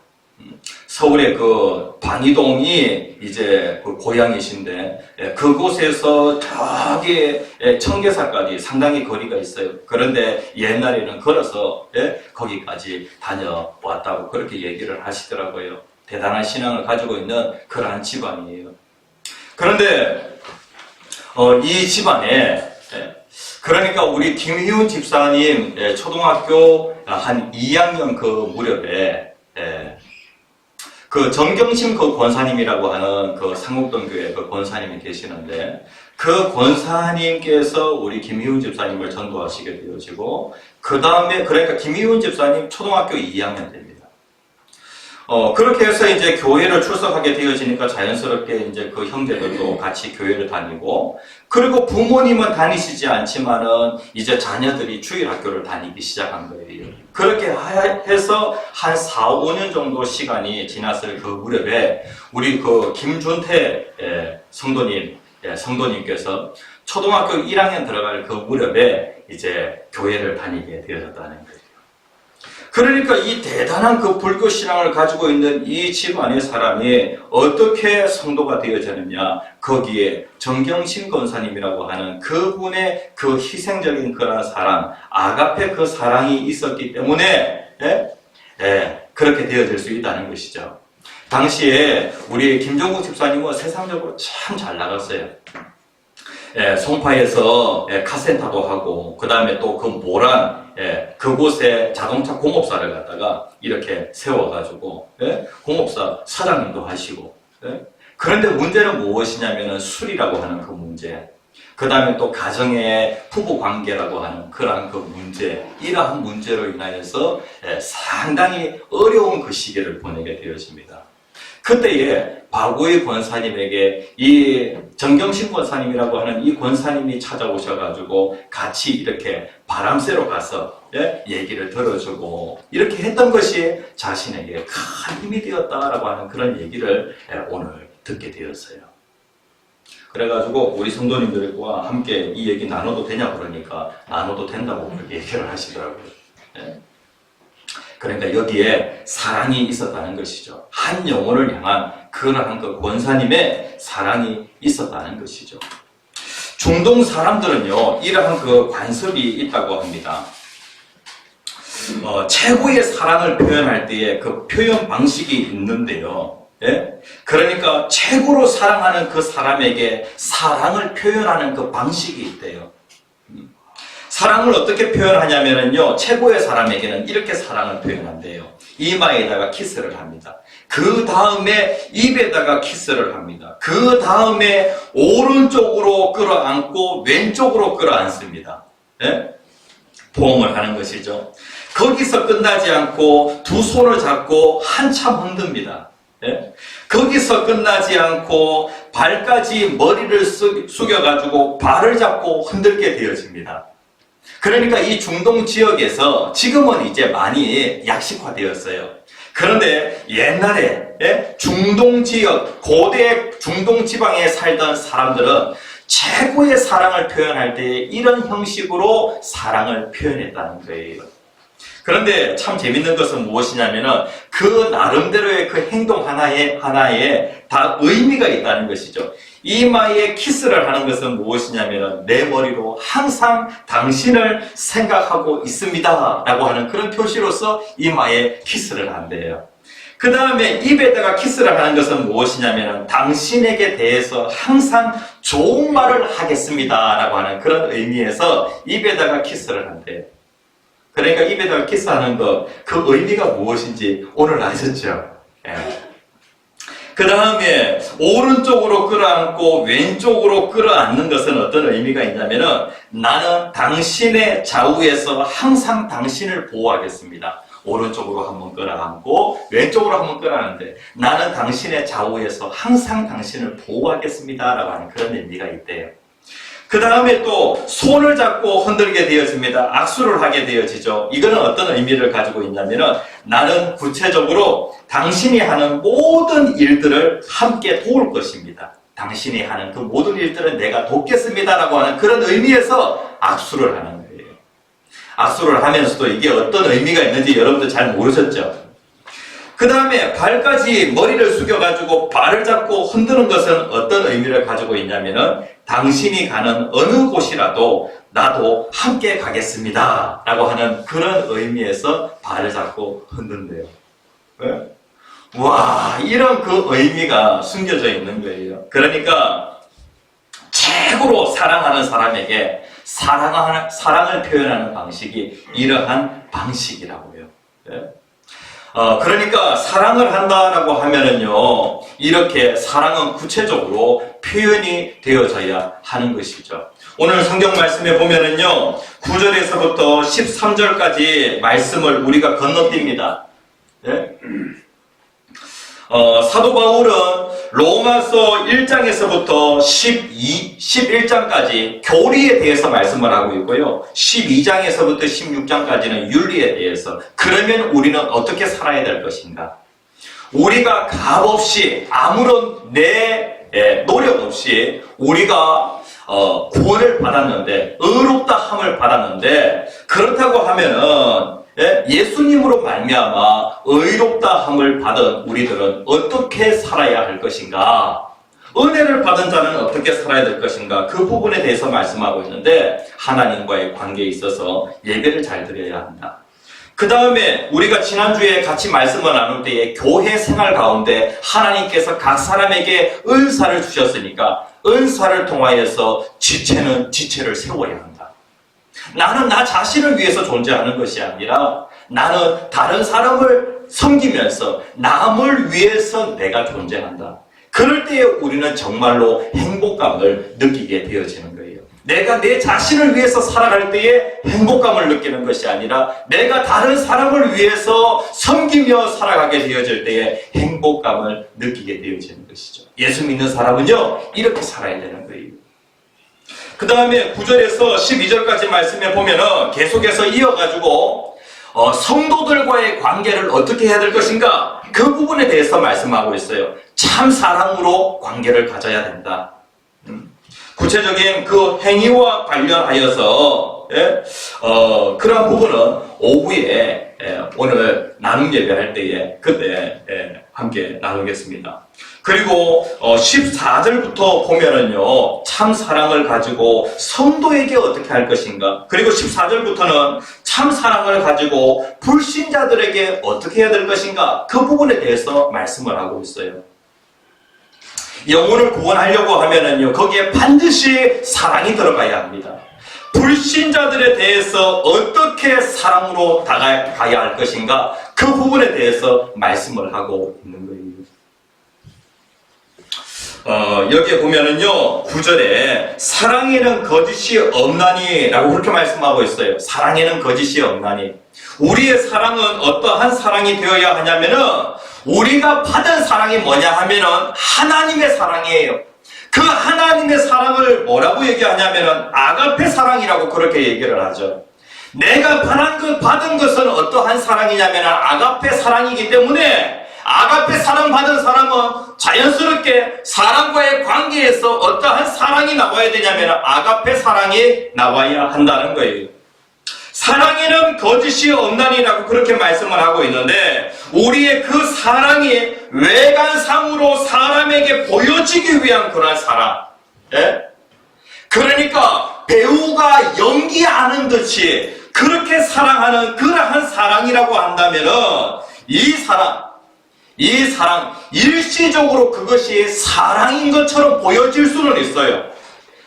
서울의 그 방이동이 이제 그 고향이신데, 그곳에서 저기 청계사까지 상당히 거리가 있어요. 그런데 옛날에는 걸어서 거기까지 다녀왔다고 그렇게 얘기를 하시더라고요. 대단한 신앙을 가지고 있는 그러한 집안이에요. 그런데 이 집안에 그러니까 우리 김희훈 집사님 초등학교 한 2학년 그 무렵에 그 정경심 그 권사님이라고 하는 그 상국동 교회 그 권사님이 계시는데, 그 권사님께서 우리 김희훈 집사님을 전도하시게 되어지고, 그 다음에 그러니까 김희훈 집사님 초등학교 2학년 됩니다. 그렇게 해서 이제 교회를 출석하게 되어지니까 자연스럽게 이제 그 형제들도 같이 교회를 다니고, 그리고 부모님은 다니시지 않지만은 이제 자녀들이 주일학교를 다니기 시작한 거예요. 그렇게 해서 한 4, 5년 정도 시간이 지났을 그 무렵에 우리 그 김준태 성도님께서 초등학교 1학년 들어갈 그 무렵에 이제 교회를 다니게 되어졌다는 거예요. 그러니까 이 대단한 그 불교 신앙을 가지고 있는 이 집안의 사람이 어떻게 성도가 되어졌느냐, 거기에 정경심 권사님이라고 하는 그분의 그 희생적인 그런 사랑, 아가페 그 사랑이 있었기 때문에 그렇게 되어질 수 있다는 것이죠. 당시에 우리 김종국 집사님은 세상적으로 참 잘 나갔어요. 송파에서 카센터도 하고, 그 다음에 또 그 모란 그곳에 자동차 공업사를 갖다가 이렇게 세워가지고 공업사 사장님도 하시고, 그런데 문제는 무엇이냐면은 술이라고 하는 그 문제, 그 다음에 또 가정의 부부 관계라고 하는 그러한 그 문제, 이러한 문제로 인하여서 상당히 어려운 그 시기를 보내게 되어집니다. 그때에 박우의 권사님에게 이 정경심 권사님이라고 하는 이 권사님이 찾아오셔가지고 같이 이렇게 바람 쐬러 가서 얘기를 들어주고 이렇게 했던 것이 자신에게 큰 힘이 되었다라고 하는 그런 얘기를 오늘 듣게 되었어요. 그래가지고 우리 성도님들과 함께 이 얘기 나눠도 되냐 그러니까 나눠도 된다고 그렇게 얘기를 하시더라고요. 예. 그러니까 여기에 사랑이 있었다는 것이죠. 한 영혼을 향한 그러한 그 권사님의 사랑이 있었다는 것이죠. 중동 사람들은요, 이러한 그 관습이 있다고 합니다. 최고의 사랑을 표현할 때에 그 표현 방식이 있는데요. 예? 그러니까 최고로 사랑하는 그 사람에게 사랑을 표현하는 그 방식이 있대요. 사랑을 어떻게 표현하냐면요, 최고의 사람에게는 이렇게 사랑을 표현한대요. 이마에다가 키스를 합니다. 그 다음에 입에다가 키스를 합니다. 그 다음에 오른쪽으로 끌어안고 왼쪽으로 끌어안습니다. 예? 포옹을 하는 것이죠. 거기서 끝나지 않고 두 손을 잡고 한참 흔듭니다. 예? 거기서 끝나지 않고 발까지 머리를 숙여가지고 발을 잡고 흔들게 되어집니다. 그러니까 이 중동 지역에서 지금은 이제 많이 약식화되었어요. 그런데 옛날에 중동 지역, 고대 중동 지방에 살던 사람들은 최고의 사랑을 표현할 때 이런 형식으로 사랑을 표현했다는 거예요. 그런데 참 재밌는 것은 무엇이냐면은 그 나름대로의 그 행동 하나에 다 의미가 있다는 것이죠. 이마에 키스를 하는 것은 무엇이냐면은 내 머리로 항상 당신을 생각하고 있습니다 라고 하는 그런 표시로서 이마에 키스를 한대요. 그 다음에 입에다가 키스를 하는 것은 무엇이냐면은 당신에게 대해서 항상 좋은 말을 하겠습니다 라고 하는 그런 의미에서 입에다가 키스를 한대요. 그러니까 입에다가 키스하는 것, 그 의미가 무엇인지 오늘 아셨죠? 예. 그 다음에 오른쪽으로 끌어안고 왼쪽으로 끌어안는 것은 어떤 의미가 있냐면은 나는 당신의 좌우에서 항상 당신을 보호하겠습니다. 오른쪽으로 한번 끌어안고 왼쪽으로 한번 끌어안는데 나는 당신의 좌우에서 항상 당신을 보호하겠습니다 라고 하는 그런 의미가 있대요. 그 다음에 또 손을 잡고 흔들게 되어집니다. 악수를 하게 되어지죠. 이거는 어떤 의미를 가지고 있냐면은 나는 구체적으로 당신이 하는 모든 일들을 함께 도울 것입니다. 당신이 하는 그 모든 일들은 내가 돕겠습니다 라고 하는 그런 의미에서 악수를 하는 거예요. 악수를 하면서도 이게 어떤 의미가 있는지 여러분들 잘 모르셨죠? 그 다음에 발까지 머리를 숙여가지고 발을 잡고 흔드는 것은 어떤 의미를 가지고 있냐면은 당신이 가는 어느 곳이라도 나도 함께 가겠습니다 라고 하는 그런 의미에서 발을 잡고 흔든대요. 네? 와, 이런 그 의미가 숨겨져 있는 거예요. 그러니까 최고로 사랑하는 사람에게 사랑을 표현하는 방식이 이러한 방식이라고요. 네? 그러니까 사랑을 한다라고 하면은요, 이렇게 사랑은 구체적으로 표현이 되어져야 하는 것이죠. 오늘 성경 말씀에 보면은요, 9절에서부터 13절까지 말씀을 우리가 건너뜁니다. 네? 사도 바울은 로마서 1장에서부터 11장까지 교리에 대해서 말씀을 하고 있고요. 12장에서부터 16장까지는 윤리에 대해서. 그러면 우리는 어떻게 살아야 될 것인가? 우리가 값없이 아무런 노력 없이 우리가 구원을 받았는데, 의롭다 함을 받았는데, 그렇다고 하면은 예수님으로 말미암아 의롭다 함을 받은 우리들은 어떻게 살아야 할 것인가? 은혜를 받은 자는 어떻게 살아야 될 것인가? 그 부분에 대해서 말씀하고 있는데 하나님과의 관계에 있어서 예배를 잘 드려야 한다. 그 다음에 우리가 지난주에 같이 말씀을 나눌 때에 교회 생활 가운데 하나님께서 각 사람에게 은사를 주셨으니까 은사를 통하여서 지체는 지체를 세워야 한다. 나는 나 자신을 위해서 존재하는 것이 아니라 나는 다른 사람을 섬기면서 남을 위해서 내가 존재한다. 그럴 때에 우리는 정말로 행복감을 느끼게 되어지는 거예요. 내가 내 자신을 위해서 살아갈 때에 행복감을 느끼는 것이 아니라 내가 다른 사람을 위해서 섬기며 살아가게 되어질 때에 행복감을 느끼게 되어지는 것이죠. 예수 믿는 사람은요, 이렇게 살아야 되는 거예요. 그 다음에 9절에서 12절까지 말씀에 보면은 계속해서 이어가지고 성도들과의 관계를 어떻게 해야 될 것인가? 그 부분에 대해서 말씀하고 있어요. 참 사랑으로 관계를 가져야 된다. 구체적인 그 행위와 관련하여서 그런 부분은 오후에 오늘 나눔 예배할 때에 그때 함께 나누겠습니다. 그리고 14절부터 보면은요, 참 사랑을 가지고 성도에게 어떻게 할 것인가, 그리고 14절부터는 참 사랑을 가지고 불신자들에게 어떻게 해야 될 것인가, 그 부분에 대해서 말씀을 하고 있어요. 영혼을 구원하려고 하면은요, 거기에 반드시 사랑이 들어가야 합니다. 불신자들에 대해서 어떻게 사랑으로 다가가야 할 것인가, 그 부분에 대해서 말씀을 하고 있는 거예요. 여기에 보면은요, 9절에 사랑에는 거짓이 없나니 라고 그렇게 말씀하고 있어요. 사랑에는 거짓이 없나니. 우리의 사랑은 어떠한 사랑이 되어야 하냐면은, 우리가 받은 사랑이 뭐냐 하면은 하나님의 사랑이에요. 그 하나님의 사랑을 뭐라고 얘기하냐면은 아가페 사랑이라고 그렇게 얘기를 하죠. 내가 받은 것은 어떠한 사랑이냐면은 아가페 사랑이기 때문에, 아가페 사랑 받은 사람은 자연스럽게 사람과의 관계에서 어떠한 사랑이 나와야 되냐면 아가페 사랑이 나와야 한다는 거예요. 사랑에는 거짓이 없나니라고 그렇게 말씀을 하고 있는데, 우리의 그 사랑이 외관상으로 사람에게 보여지기 위한 그런 사랑. 그러니까 배우가 연기하는 듯이 그렇게 사랑하는 그러한 사랑이라고 한다면은 이 사랑, 일시적으로 그것이 사랑인 것처럼 보여질 수는 있어요.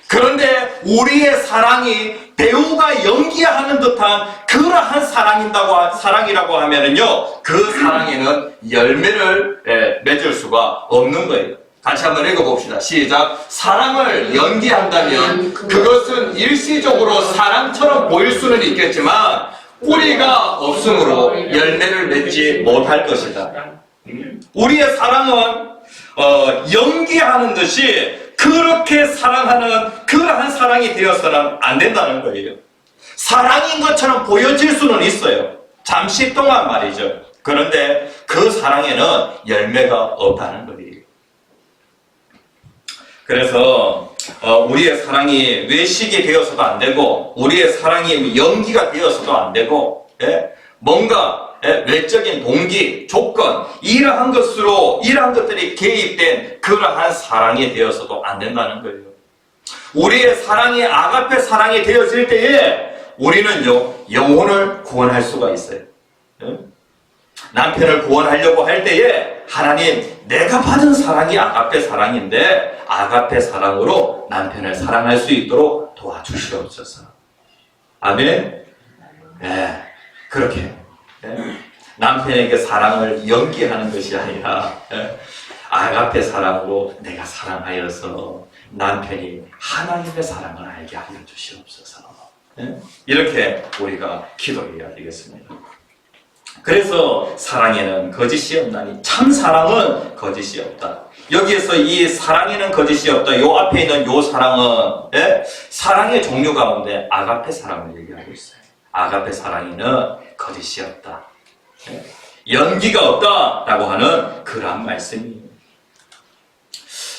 그런데 우리의 사랑이 배우가 연기하는 듯한 그러한 사랑이라고 하면은요, 그 사랑에는 열매를 맺을 수가 없는 거예요. 같이 한번 읽어봅시다. 시작. 사랑을 연기한다면 그것은 일시적으로 사랑처럼 보일 수는 있겠지만 뿌리가 없으므로 열매를 맺지 못할 것이다. 우리의 사랑은 연기하는 듯이 그렇게 사랑하는 그러한 사랑이 되어서는 안 된다는 거예요. 사랑인 것처럼 보여질 수는 있어요. 잠시 동안 말이죠. 그런데 그 사랑에는 열매가 없다는 거예요. 그래서 우리의 사랑이 외식이 되어서도 안 되고, 우리의 사랑이 연기가 되어서도 안 되고, 뭔가 외적인 동기, 조건, 이러한 것들이 개입된 그러한 사랑이 되어서도 안 된다는 거예요. 우리의 사랑이 아가페 사랑이 되어질 때에 우리는요, 영혼을 구원할 수가 있어요. 남편을 구원하려고 할 때에 하나님, 내가 받은 사랑이 아가페 사랑인데 아가페 사랑으로 남편을 사랑할 수 있도록 도와주시옵소서. 아멘. 그렇게 남편에게 사랑을 연기하는 것이 아니라 아가페 사랑으로 내가 사랑하여서 남편이 하나님의 사랑을 알게 하여 주시옵소서. 이렇게 우리가 기도해야 되겠습니다. 그래서 사랑에는 거짓이 없나니, 참 사랑은 거짓이 없다. 여기에서 이 사랑에는 거짓이 없다, 요 앞에 있는 요 사랑은 사랑의 종류 가운데 아가페 사랑을 얘기하고 있어요. 아가페 사랑에는 거짓이 없다, 연기가 없다라고 하는 그러한 말씀이에요.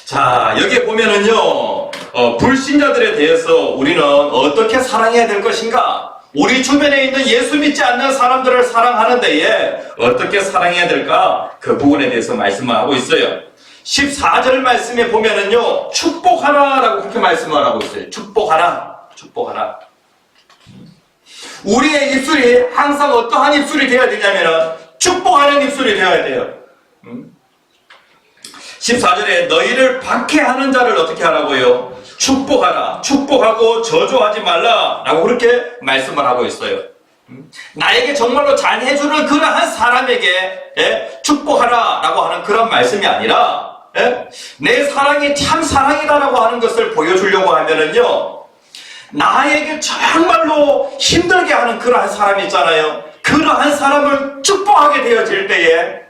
자, 여기에 보면은요, 불신자들에 대해서 우리는 어떻게 사랑해야 될 것인가? 우리 주변에 있는 예수 믿지 않는 사람들을 사랑하는 데에 어떻게 사랑해야 될까? 그 부분에 대해서 말씀을 하고 있어요. 14절 말씀에 보면은요, 축복하라라고 그렇게 말씀을 하고 있어요. 축복하라, 축복하라. 우리의 입술이 항상 어떠한 입술이 되어야 되냐면은 축복하는 입술이 되어야 돼요. 14절에 너희를 박해하는 자를 어떻게 하라고요? 축복하라. 축복하고 저주하지 말라 라고 그렇게 말씀을 하고 있어요. 나에게 정말로 잘해주는 그러한 사람에게 축복하라 라고 하는 그런 말씀이 아니라, 내 사랑이 참 사랑이다라고 하는 것을 보여주려고 하면은요, 나에게 정말로 힘들게 하는 그러한 사람이 있잖아요. 그러한 사람을 축복하게 되어질 때에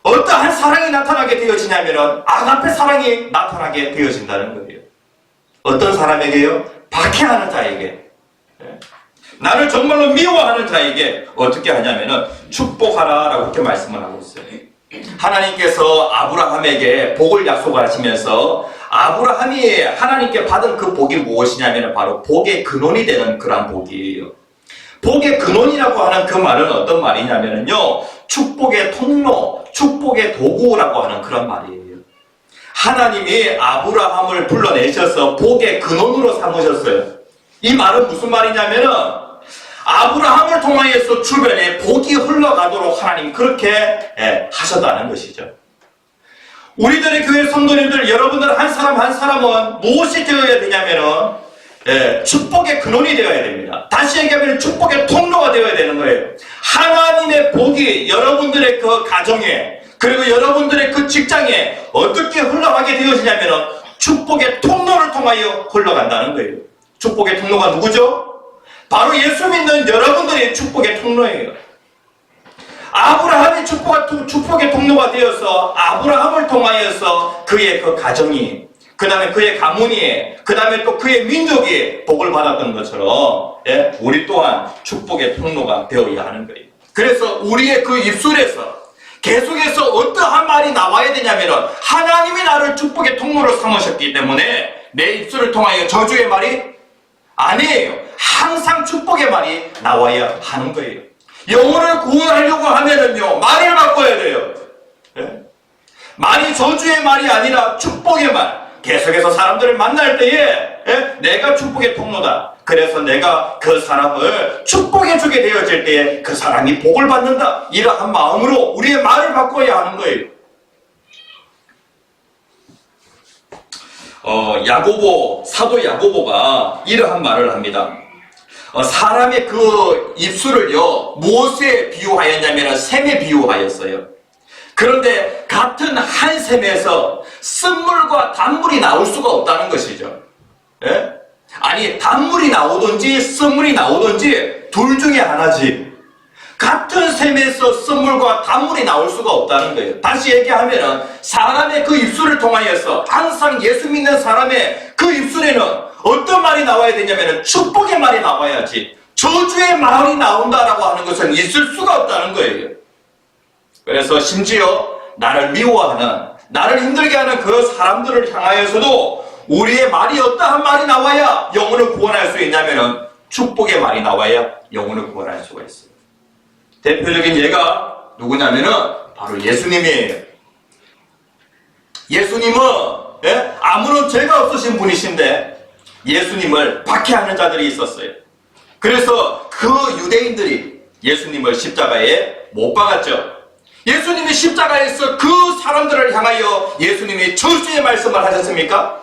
어떠한 사랑이 나타나게 되어지냐면은 아가페 사랑이 나타나게 되어진다는 거예요. 어떤 사람에게요? 박해하는 자에게, 나를 정말로 미워하는 자에게 어떻게 하냐면은 축복하라라고 그렇게 말씀을 하고 있어요. 하나님께서 아브라함에게 복을 약속하시면서 아브라함이 하나님께 받은 그 복이 무엇이냐면 바로 복의 근원이 되는 그런 복이에요. 복의 근원이라고 하는 그 말은 어떤 말이냐면요, 축복의 통로, 축복의 도구라고 하는 그런 말이에요. 하나님이 아브라함을 불러내셔서 복의 근원으로 삼으셨어요. 이 말은 무슨 말이냐면은 아브라함을 통하여서 주변에 복이 흘러가도록 하나님 그렇게 하셨다는 것이죠. 우리들의 교회 성도님들, 여러분들 한 사람 한 사람은 무엇이 되어야 되냐면은 축복의 근원이 되어야 됩니다. 다시 얘기하면 축복의 통로가 되어야 되는 거예요. 하나님의 복이 여러분들의 그 가정에, 그리고 여러분들의 그 직장에 어떻게 흘러가게 되어지냐면 축복의 통로를 통하여 흘러간다는 거예요. 축복의 통로가 누구죠? 바로 예수 믿는 여러분들의 축복의 통로예요. 아브라함이 축복의 통로가 되어서 아브라함을 통하여서 그의 그 가정이, 그 다음에 그의 가문이, 그 다음에 또 그의 민족이 복을 받았던 것처럼 우리 또한 축복의 통로가 되어야 하는 거예요. 그래서 우리의 그 입술에서 계속해서 어떠한 말이 나와야 되냐면 하나님이 나를 축복의 통로로 삼으셨기 때문에 내 입술을 통하여 저주의 말이 아니에요. 항상 축복의 말이 나와야 하는 거예요. 영혼을 구원하려고 하면은요, 말을 바꿔야 돼요. 말이 저주의 말이 아니라 축복의 말. 계속해서 사람들을 만날 때에 내가 축복의 통로다. 그래서 내가 그 사람을 축복해 주게 되어질 때에 그 사람이 복을 받는다. 이러한 마음으로 우리의 말을 바꿔야 하는 거예요. 사도 야고보가 이러한 말을 합니다. 사람의 그 입술을요, 무엇에 비유하였냐면 샘에 비유하였어요. 그런데 같은 한 샘에서 쓴물과 단물이 나올 수가 없다는 것이죠. 아니, 단물이 나오든지 쓴물이 나오든지 둘 중에 하나지. 같은 샘에서 쓴물과 단물이 나올 수가 없다는 거예요. 다시 얘기하면 사람의 그 입술을 통하여서 항상 예수 믿는 사람의 그 입술에는 어떤 말이 나와야 되냐면 축복의 말이 나와야지, 저주의 말이 나온다라고 하는 것은 있을 수가 없다는 거예요. 그래서 심지어 나를 미워하는, 나를 힘들게 하는 그 사람들을 향하여서도 우리의 말이 어떠한 말이 나와야 영혼을 구원할 수 있냐면 축복의 말이 나와야 영혼을 구원할 수가 있어요. 대표적인 예가 누구냐면은 바로 예수님이에요. 예수님은 아무런 죄가 없으신 분이신데 예수님을 박해하는 자들이 있었어요. 그래서 그 유대인들이 예수님을 십자가에 못 박았죠. 예수님이 십자가에서 그 사람들을 향하여 예수님이 저주의 말씀을 하셨습니까?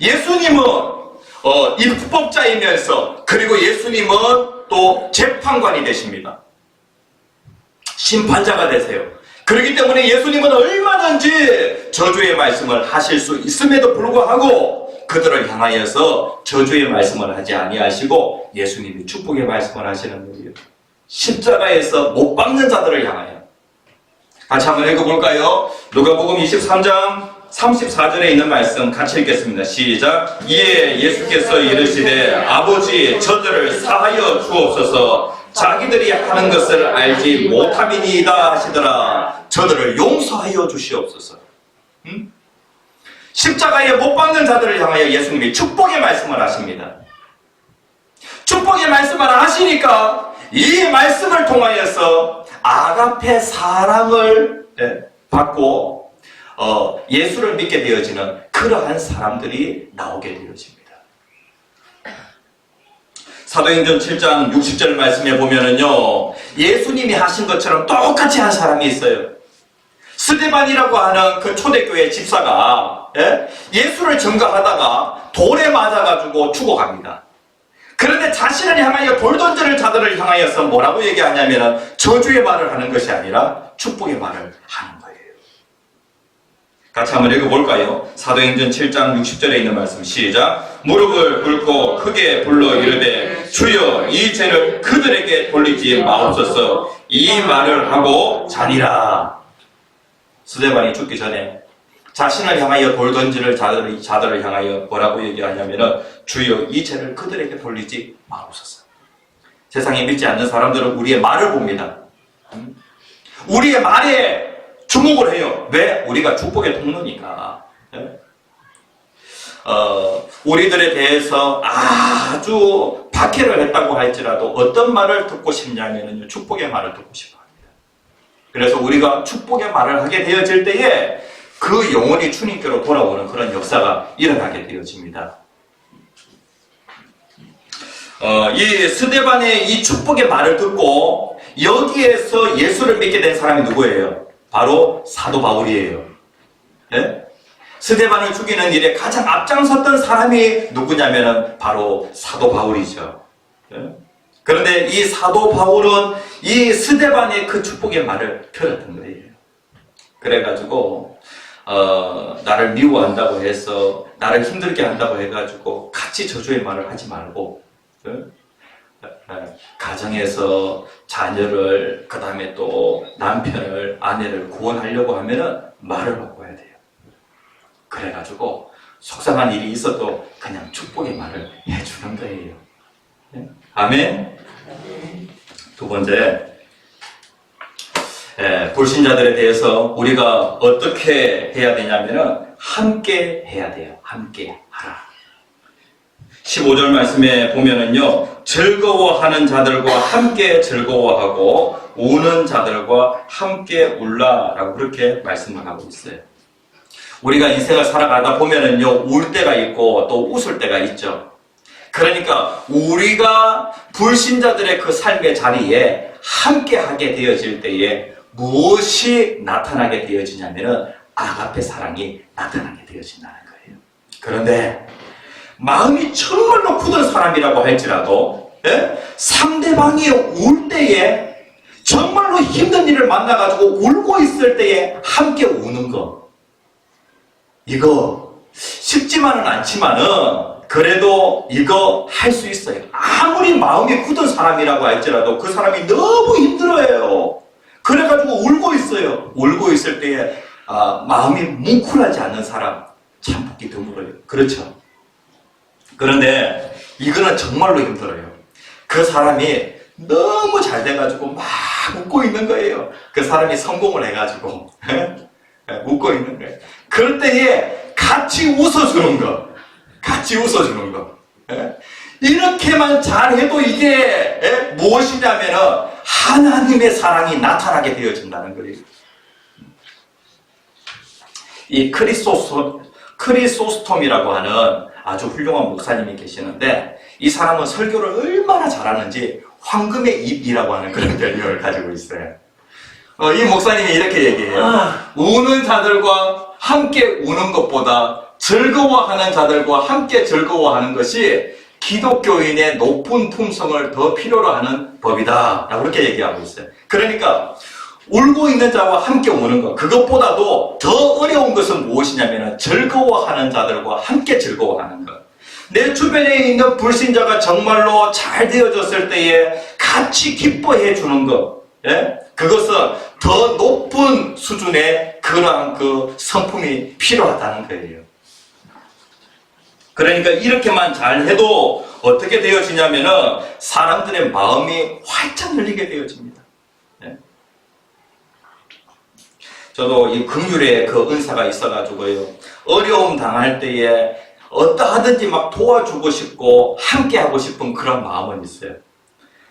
예수님은 입법자이면서, 그리고 예수님은 또 재판관이 되십니다. 심판자가 되세요. 그렇기 때문에 예수님은 얼마든지 저주의 말씀을 하실 수 있음에도 불구하고 그들을 향하여서 저주의 말씀을 하지 아니하시고 예수님이 축복의 말씀을 하시는 거예요. 십자가에서 못 박는 자들을 향하여. 같이 한번 읽어볼까요? 누가복음 23장 34절에 있는 말씀 같이 읽겠습니다. 시작. 이에 예수께서 이르시되 아버지 저들을 사하여 주옵소서, 자기들이 하는 것을 알지 못함이니이다 하시더라. 저들을 용서하여 주시옵소서. 십자가에 못 박는 자들을 향하여 예수님이 축복의 말씀을 하십니다. 축복의 말씀을 하시니까 이 말씀을 통하여서 아가페 사랑을 받고 예수를 믿게 되어지는 그러한 사람들이 나오게 되어집니다. 사도행전 7장 60절 말씀에 보면은요, 예수님이 하신 것처럼 똑같이 한 사람이 있어요. 스데반이라고 하는 그 초대교회 집사가 예수를 증거하다가 돌에 맞아가지고 죽어갑니다. 그런데 자신을 향하여 돌 던지는 자들을 향하여서 뭐라고 얘기하냐면 저주의 말을 하는 것이 아니라 축복의 말을 하는 거예요. 같이 한번 읽어볼까요? 사도행전 7장 60절에 있는 말씀 시작. 무릎을 꿇고 크게 불러 이르되 주여 이 죄를 그들에게 돌리지 마옵소서. 이 말을 하고 자니라. 스데반이 죽기 전에 자신을 향하여 돌 던지는 자들을 향하여 뭐라고 얘기하냐면 주여 이 죄를 그들에게 돌리지 마옵소서. 세상에 믿지 않는 사람들은 우리의 말을 봅니다. 우리의 말에 주목을 해요. 왜? 우리가 축복의 통로니까. 우리들에 대해서 아주 박해를 했다고 할지라도 어떤 말을 듣고 싶냐면요, 축복의 말을 듣고 싶어 합니다. 그래서 우리가 축복의 말을 하게 되어질 때에 그 영혼이 주님께로 돌아오는 그런 역사가 일어나게 되어집니다. 이 스데반의 이 축복의 말을 듣고 여기에서 예수를 믿게 된 사람이 누구예요? 바로 사도 바울이에요. 예? 스데반을 죽이는 일에 가장 앞장섰던 사람이 누구냐면은 바로 사도 바울이죠. 예? 그런데 이 사도 바울은 이 스데반의 그 축복의 말을 들었던 거예요. 그래가지고 나를 미워한다고 해서 나를 힘들게 한다고 해가지고 같이 저주의 말을 하지 말고 가정에서 자녀를 그 다음에 또 남편을 아내를 구원하려고 하면은 말을 바꿔야 돼요. 그래가지고 속상한 일이 있어도 그냥 축복의 말을 해주는 거예요. 아멘. 두 번째, 불신자들에 대해서 우리가 어떻게 해야 되냐면은 함께 해야 돼요. 함께 하라. 15절 말씀에 보면은요, 즐거워하는 자들과 함께 즐거워하고 우는 자들과 함께 울라라고 그렇게 말씀을 하고 있어요. 우리가 인생을 살아가다 보면은요, 울 때가 있고 또 웃을 때가 있죠. 그러니까 우리가 불신자들의 그 삶의 자리에 함께 하게 되어질 때에 무엇이 나타나게 되어지냐면은 아가페 사랑이 나타나게 되어진다는 거예요. 그런데 마음이 정말로 굳은 사람이라고 할지라도 상대방이 울 때에 정말로 힘든 일을 만나가지고 울고 있을 때에 함께 우는 거, 이거 쉽지만은 않지만은 그래도 이거 할 수 있어요. 아무리 마음이 굳은 사람이라고 할지라도 그 사람이 너무 힘들어해요. 그래가지고 울고 있어요. 울고 있을 때에 마음이 뭉클하지 않는 사람 참 보기 드물어요. 그렇죠? 그런데 이거는 정말로 힘들어요. 그 사람이 너무 잘 돼가지고 막 웃고 있는 거예요. 그 사람이 성공을 해가지고 웃고 있는 거예요. 그럴 때에 같이 웃어주는 거, 같이 웃어주는 거. 이렇게만 잘해도 이게 무엇이냐면은 하나님의 사랑이 나타나게 되어진다는 거예요. 이 크리소스톰이라고 하는 아주 훌륭한 목사님이 계시는데, 이 사람은 설교를 얼마나 잘하는지 황금의 입이라고 하는 그런 별명을 가지고 있어요. 이 목사님이 이렇게 얘기해요. 우는 자들과 함께 우는 것보다 즐거워하는 자들과 함께 즐거워하는 것이 기독교인의 높은 품성을 더 필요로 하는 법이다 라고 그렇게 얘기하고 있어요. 그러니까 울고 있는 자와 함께 우는 것, 그것보다도 더 어려운 것은 무엇이냐면 즐거워하는 자들과 함께 즐거워하는 것. 내 주변에 있는 불신자가 정말로 잘 되어졌을 때에 같이 기뻐해 주는 것, 그것은 더 높은 수준의 그러한 그 성품이 필요하다는 거예요. 그러니까 이렇게만 잘해도 어떻게 되어지냐면은 사람들의 마음이 활짝 열리게 되어집니다. 저도 이 긍휼의 그 은사가 있어가지고요, 어려움 당할 때에 어떠하든지 막 도와주고 싶고 함께 하고 싶은 그런 마음은 있어요.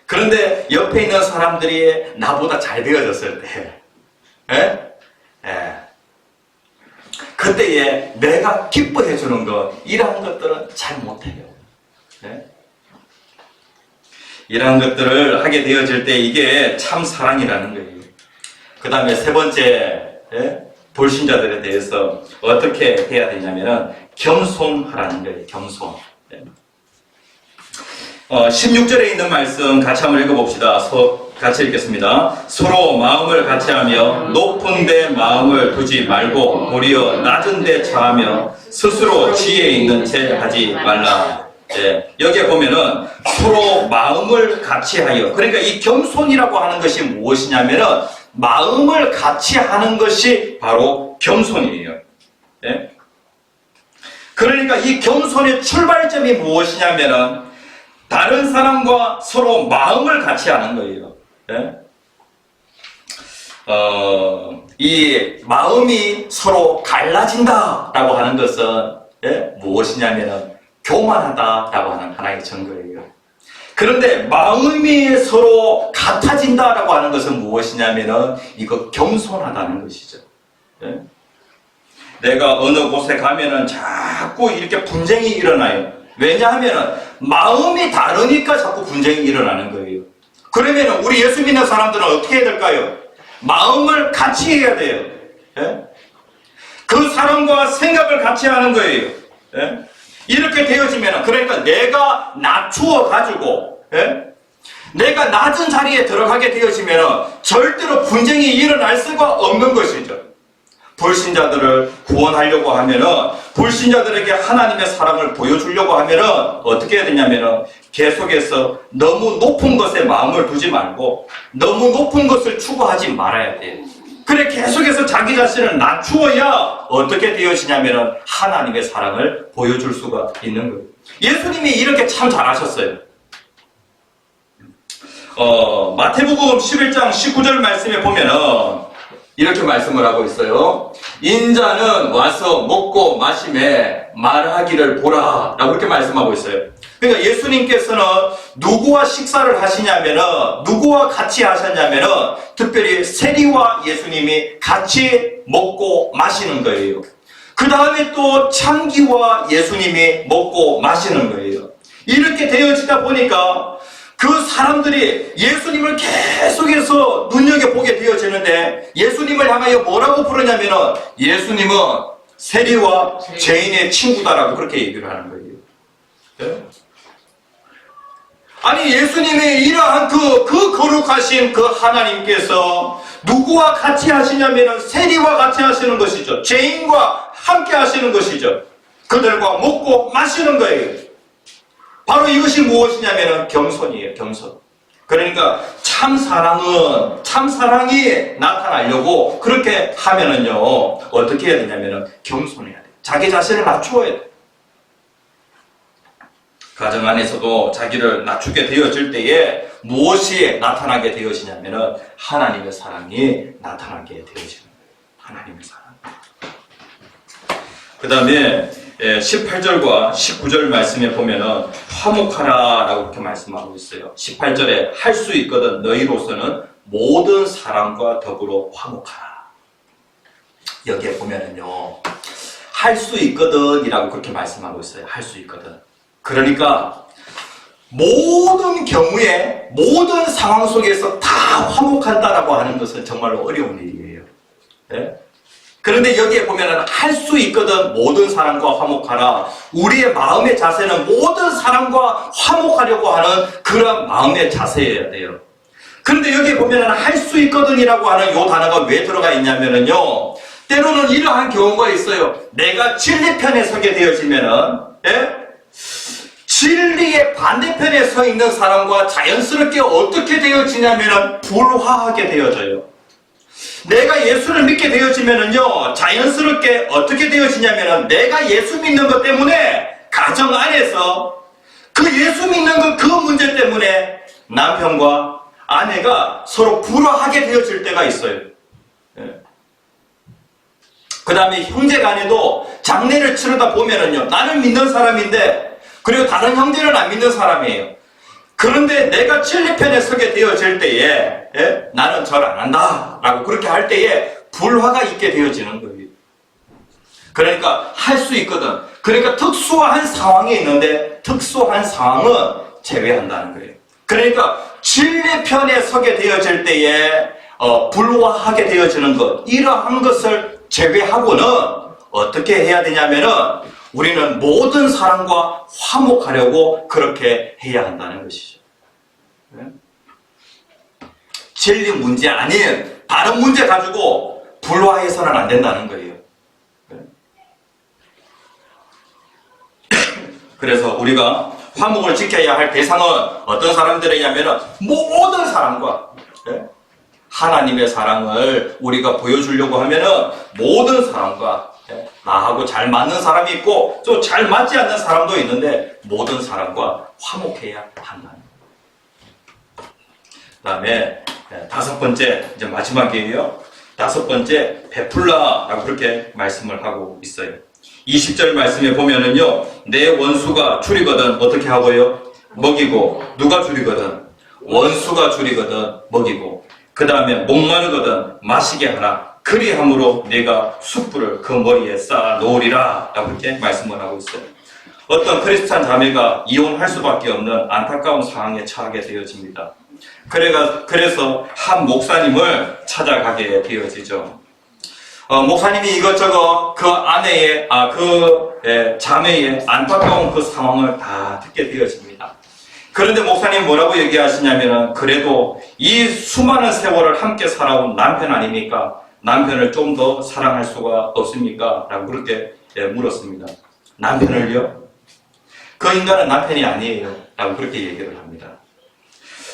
그런데 옆에 있는 사람들이 나보다 잘 되어졌을 때, 그때에 내가 기뻐해 주는 것, 이러한 것들은 잘 못해요. 이러한 것들을 하게 되어질 때 이게 참 사랑이라는 거예요. 그 다음에 세 번째, 불신자들에 대해서 어떻게 해야 되냐면은 겸손하라는 거예요. 겸손. 16절에 있는 말씀 같이 한번 읽어봅시다. 같이 읽겠습니다. 서로 마음을 같이하며 높은 데 마음을 두지 말고 도리어 낮은 데 처하며 스스로 지혜 있는 채 하지 말라. 여기에 보면은 서로 마음을 같이하여, 그러니까 이 겸손이라고 하는 것이 무엇이냐면은 마음을 같이하는 것이 바로 겸손이에요. 그러니까 이 겸손의 출발점이 무엇이냐면은 다른 사람과 서로 마음을 같이하는 거예요. 이 마음이 서로 갈라진다라고 하는 것은 예? 무엇이냐면은 교만하다라고 하는 하나의 증거예요. 그런데 마음이 서로 같아진다라고 하는 것은 무엇이냐면은 이거 겸손하다는 것이죠. 예? 내가 어느 곳에 가면은 자꾸 이렇게 분쟁이 일어나요. 왜냐하면은 마음이 다르니까 자꾸 분쟁이 일어나는 거예요. 그러면은 우리 예수 믿는 사람들은 어떻게 해야 될까요? 마음을 같이 해야 돼요. 예? 그 사람과 생각을 같이 하는 거예요. 예? 이렇게 되어지면은, 그러니까 내가 낮추어 가지고, 예? 내가 낮은 자리에 들어가게 되어지면은 절대로 분쟁이 일어날 수가 없는 것이죠. 불신자들을 구원하려고 하면은, 불신자들에게 하나님의 사랑을 보여주려고 하면은 어떻게 해야 되냐면은 계속해서 너무 높은 것에 마음을 두지 말고 너무 높은 것을 추구하지 말아야 돼요. 그래 계속해서 자기 자신을 낮추어야 어떻게 되어지냐면은 하나님의 사랑을 보여줄 수가 있는 거예요. 예수님이 이렇게 참 잘하셨어요. 마태복음 11장 19절 말씀에 보면은 이렇게 말씀을 하고 있어요. 인자는 와서 먹고 마심에 말하기를 보라 라고 이렇게 말씀하고 있어요. 그러니까 예수님께서는 누구와 식사를 하시냐면은, 누구와 같이 하셨냐면은 특별히 세리와 예수님이 같이 먹고 마시는 거예요. 그 다음에 또 창기와 예수님이 먹고 마시는 거예요. 이렇게 되어지다 보니까 그 사람들이 예수님을 계속해서 눈여겨보게 되어지는데, 예수님을 향하여 뭐라고 부르냐면은 예수님은 세리와 죄인의 친구다라고 그렇게 얘기를 하는 거예요. 네? 아니 예수님의 이러한 그 거룩하신 그 하나님께서 누구와 같이 하시냐면은 세리와 같이 하시는 것이죠. 죄인과 함께 하시는 것이죠. 그들과 먹고 마시는 거예요. 바로 이것이 무엇이냐면은 겸손이에요. 겸손. 그러니까 참사랑이 나타나려고 그렇게 하면은요 어떻게 해야 되냐면은 겸손해야 돼요. 자기 자신을 낮추어야 돼요. 가정 안에서도 자기를 낮추게 되어질 때에 무엇이 나타나게 되어지냐면은 하나님의 사랑이 나타나게 되어지는 거예요. 하나님의 사랑. 그 다음에 18절과 19절 말씀에 보면은 화목하라 라고 이렇게 말씀하고 있어요. 18절에 할 수 있거든 너희로서는 모든 사람과 더불어 화목하라. 여기에 보면은요 할 수 있거든 이라고 그렇게 말씀하고 있어요. 할 수 있거든. 그러니까 모든 경우에 모든 상황 속에서 다 화목한다라고 하는 것은 정말로 어려운 일이에요. 네? 그런데 여기에 보면은 할 수 있거든 모든 사람과 화목하라. 우리의 마음의 자세는 모든 사람과 화목하려고 하는 그런 마음의 자세여야 돼요. 그런데 여기에 보면은 할 수 있거든이라고 하는 요 단어가 왜 들어가 있냐면은요 때로는 이러한 경우가 있어요. 내가 진리 편에 서게 되어지면은 진리의 반대편에 서 있는 사람과 자연스럽게 어떻게 되어지냐면은 불화하게 되어져요. 내가 예수를 믿게 되어지면은요 자연스럽게 어떻게 되어지냐면은 내가 예수 믿는 것 때문에 가정 안에서 그 예수 믿는 그 문제 때문에 남편과 아내가 서로 불화하게 되어질 때가 있어요. 그 다음에 형제간에도 장례를 치르다 보면은요 나는 믿는 사람인데 그리고 다른 형제는 안 믿는 사람이에요. 그런데 내가 진리 편에 서게 되어질 때에 나는 절 안 한다 라고 그렇게 할 때에 불화가 있게 되어지는 거예요. 그러니까 할 수 있거든. 그러니까 특수한 상황이 있는데 특수한 상황은 제외한다는 거예요. 그러니까 진리 편에 서게 되어질 때에 불화하게 되어지는 것, 이러한 것을 제외하고는 어떻게 해야 되냐면은 우리는 모든 사람과 화목하려고 그렇게 해야 한다는 것이죠. 진리 문제 아닌 다른 문제 가지고 불화해서는 안 된다는 거예요. 그래서 우리가 화목을 지켜야 할 대상은 어떤 사람들이냐면 모든 사람과 하나님의 사랑을 우리가 보여주려고 하면은 모든 사람과 나하고 잘 맞는 사람이 있고 또 잘 맞지 않는 사람도 있는데 모든 사람과 화목해야 한다는 거예요. 그 다음에 다섯 번째, 이제 마지막이에요. 다섯 번째, 베풀라라고 그렇게 말씀을 하고 있어요. 20절 말씀에 보면은요, 내 원수가 줄이거든 어떻게 하고요? 먹이고. 누가 줄이거든? 원수가 줄이거든 먹이고. 그 다음에 목마르거든 마시게 하라. 그리함으로 내가 숯불을 그 머리에 쌓아 놓으리라. 라고 이렇게 말씀을 하고 있어요. 어떤 크리스찬 자매가 이혼할 수밖에 없는 안타까운 상황에 처하게 되어집니다. 그래서 한 목사님을 찾아가게 되어지죠. 목사님이 이것저것 그 아내의, 자매의 안타까운 그 상황을 다 듣게 되어집니다. 그런데 목사님이 뭐라고 얘기하시냐면은, 그래도 이 수많은 세월을 함께 살아온 남편 아닙니까? 남편을 좀 더 사랑할 수가 없습니까? 라고 그렇게 물었습니다. 남편을요? 그 인간은 남편이 아니에요. 라고 그렇게 얘기를 합니다.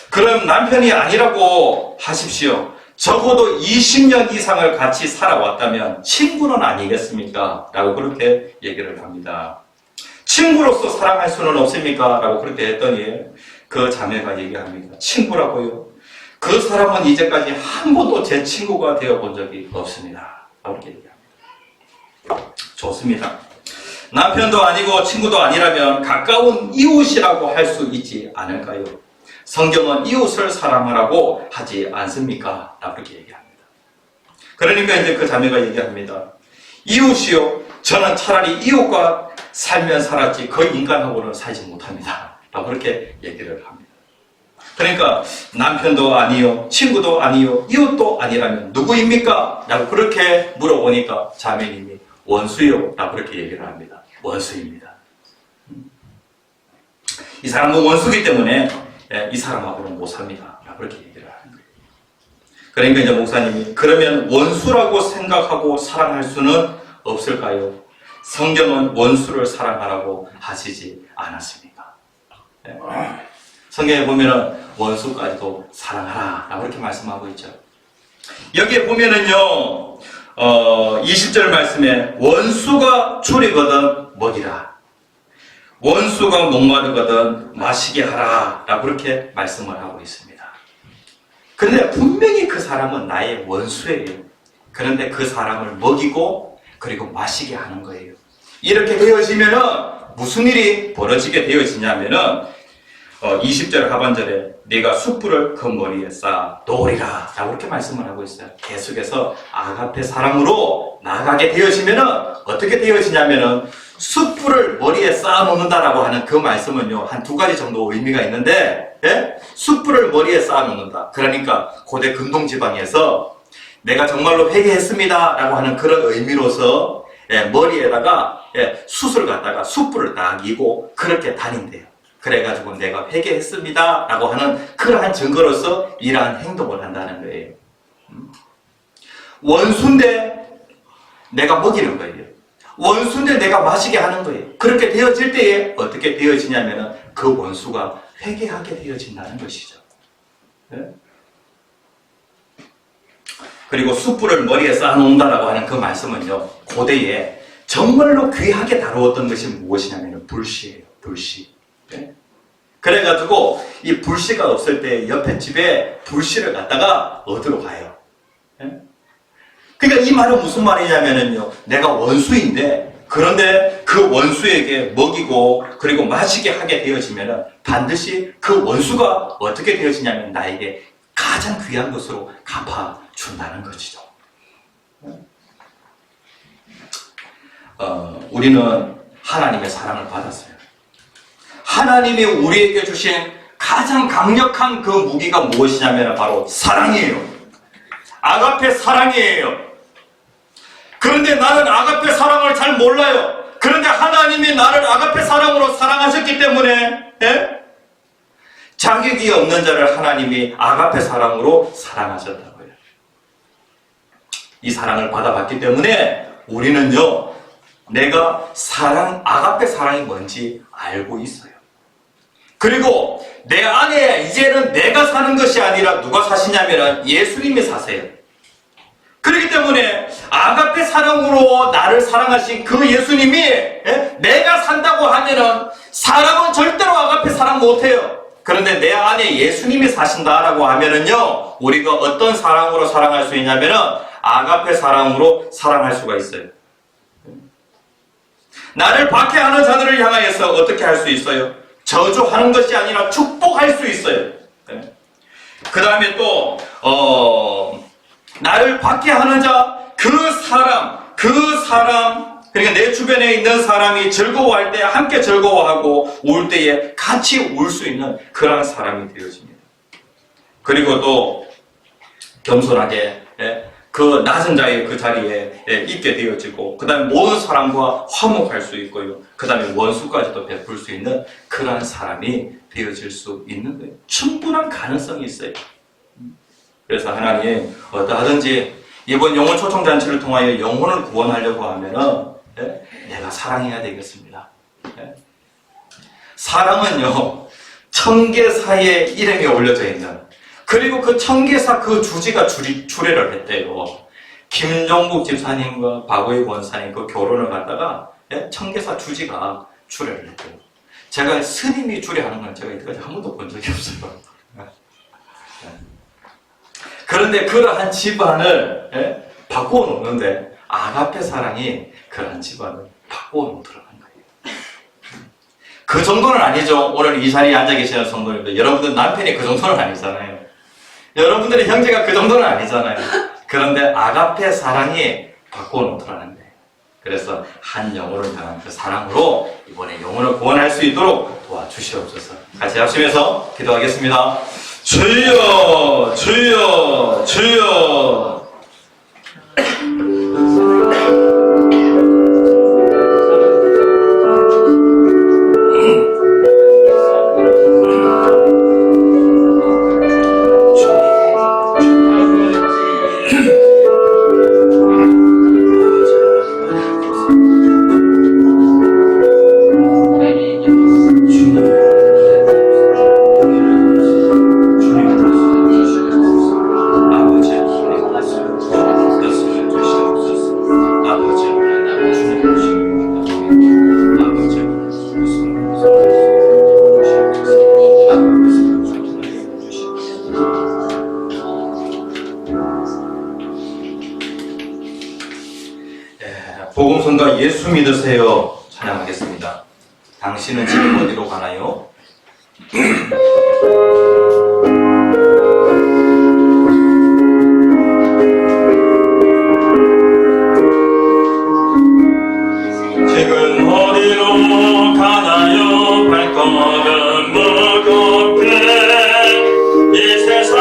그럼 남편이 아니라고 하십시오. 적어도 20년 이상을 같이 살아왔다면 친구는 아니겠습니까? 라고 그렇게 얘기를 합니다. 친구로서 사랑할 수는 없습니까? 라고 그렇게 했더니 그 자매가 얘기합니다. 친구라고요? 그 사람은 이제까지 한 번도 제 친구가 되어본 적이 없습니다. 라고 얘기합니다. 좋습니다. 남편도 아니고 친구도 아니라면 가까운 이웃이라고 할 수 있지 않을까요? 성경은 이웃을 사랑하라고 하지 않습니까? 라고 그렇게 얘기합니다. 그러니까 이제 그 자매가 얘기합니다. 이웃이요? 저는 차라리 이웃과 살면 살았지 그 인간하고는 살지 못합니다. 라고 그렇게 얘기를 합니다. 그러니까 남편도 아니요, 친구도 아니요, 이웃도 아니라면 누구입니까? 라고 그렇게 물어보니까 자매님이 원수요. 라고 그렇게 얘기를 합니다. 원수입니다. 이 사람은 원수기 때문에 이 사람하고는 못 삽니다. 라고 그렇게 얘기를 하는 거예요. 그러니까 이제 목사님이 그러면 원수라고 생각하고 사랑할 수는 없을까요? 성경은 원수를 사랑하라고 하시지 않았습니까? 성경에 보면은 원수까지도 사랑하라. 라고 그렇게 말씀하고 있죠. 여기에 보면은요, 20절 말씀에 원수가 줄이거든 먹이라. 원수가 목마르거든 마시게 하라. 라고 그렇게 말씀을 하고 있습니다. 그런데 분명히 그 사람은 나의 원수예요. 그런데 그 사람을 먹이고 그리고 마시게 하는 거예요. 이렇게 되어지면은 무슨 일이 벌어지게 되어지냐면은 20절 하반절에 네가 숯불을 그 머리에 쌓아 놓으리라 라고 이렇게 말씀을 하고 있어요. 계속해서 아가페 사랑으로 나아가게 되어지면은 어떻게 되어지냐면은 숯불을 머리에 쌓아 놓는다라고 하는 그 말씀은요, 한 두 가지 정도 의미가 있는데, 숯불을 머리에 쌓아 놓는다. 그러니까 고대 근동 지방에서 내가 정말로 회개했습니다 라고 하는 그런 의미로서 머리에다가 숯을 갖다가 숯불을 딱 이고 그렇게 다닌대요. 그래가지고 내가 회개했습니다 라고 하는 그러한 증거로서 이러한 행동을 한다는 거예요. 원수인데 내가 먹이는 거예요. 원수인데 내가 마시게 하는 거예요. 그렇게 되어질 때에 어떻게 되어지냐면 그 원수가 회개하게 되어진다는 것이죠. 그리고 숯불을 머리에 쌓아놓는다라고 하는 그 말씀은요, 고대에 정말로 귀하게 다루었던 것이 무엇이냐면 불씨예요. 불씨. 그래가지고 이 불씨가 없을 때 옆에 집에 불씨를 갖다가 얻으러 가요. 그러니까 이 말은 무슨 말이냐면요, 내가 원수인데 그런데 그 원수에게 먹이고 그리고 마시게 하게 되어지면 반드시 그 원수가 어떻게 되어지냐면 나에게 가장 귀한 것으로 갚아준다는 것이죠. 우리는 하나님의 사랑을 받았어요. 하나님이 우리에게 주신 가장 강력한 그 무기가 무엇이냐면 바로 사랑이에요. 아가페 사랑이에요. 그런데 나는 아가페 사랑을 잘 몰라요. 그런데 하나님이 나를 아가페 사랑으로 사랑하셨기 때문에 자격이 없는 자를 하나님이 아가페 사랑으로 사랑하셨다고요. 이 사랑을 받아봤기 때문에 우리는요, 내가 아가페 사랑이 뭔지 알고 있어요. 그리고 내 안에 이제는 내가 사는 것이 아니라 누가 사시냐면 예수님이 사세요. 그렇기 때문에 아가페 사랑으로 나를 사랑하신 그 예수님이 내가 산다고 하면은 사람은 절대로 아가페 사랑 못해요. 그런데 내 안에 예수님이 사신다라고 하면은요, 우리가 어떤 사랑으로 사랑할 수 있냐면은 아가페 사랑으로 사랑할 수가 있어요. 나를 박해하는 자들을 향하여서 어떻게 할 수 있어요? 저주하는 것이 아니라 축복할 수 있어요. 그 다음에 또 나를 박해하는 자, 그 사람 그러니까 내 주변에 있는 사람이 즐거워할 때 함께 즐거워하고 울 때에 같이 울 수 있는 그런 사람이 되어집니다. 그리고 또 겸손하게 그 낮은 자의 그 자리에 있게 되어지고, 그 다음에 모든 사람과 화목할 수 있고요. 그 다음에 원수까지도 베풀 수 있는 그러한 사람이 되어질 수 있는 거예요. 충분한 가능성이 있어요. 그래서 하나님 어떠하든지 이번 영혼 초청잔치를 통하여 영혼을 구원하려고 하면은 내가 사랑해야 되겠습니다. 사랑은요, 청계사에 이름이 올려져 있는, 그리고 그 청계사 그 주지가 주례를 했대요. 김종국 집사님과 박의 권사님 그 결혼을 갖다가 청계사 주지가 주례를 했대요. 제가 스님이 주례하는 건 제가 이때까지 한 번도 본 적이 없어요. 그런데 그러한 집안을 바꾸어 놓는데 아가페 사랑이 그러한 집안을 바꾸어 놓더라는 거예요. 그 정도는 아니죠. 오늘 이 자리에 앉아 계시는 성도님들, 여러분들 남편이 그 정도는 아니잖아요. 여러분들의 형제가 그 정도는 아니잖아요. 그런데 아가페 사랑이 바꾸어 놓더라는 거예요. 그래서 한 영혼을 향한 그 사랑으로 이번에 영혼을 구원할 수 있도록 도와주시옵소서. 같이 합심해서 기도하겠습니다. 주여, 주여, 주여. 복음성가 예수 믿으세요 찬양하겠습니다. 당신은 지금 어디로 가나요? 지금 어디로 가나요? 발걸음 무겁게 이 세상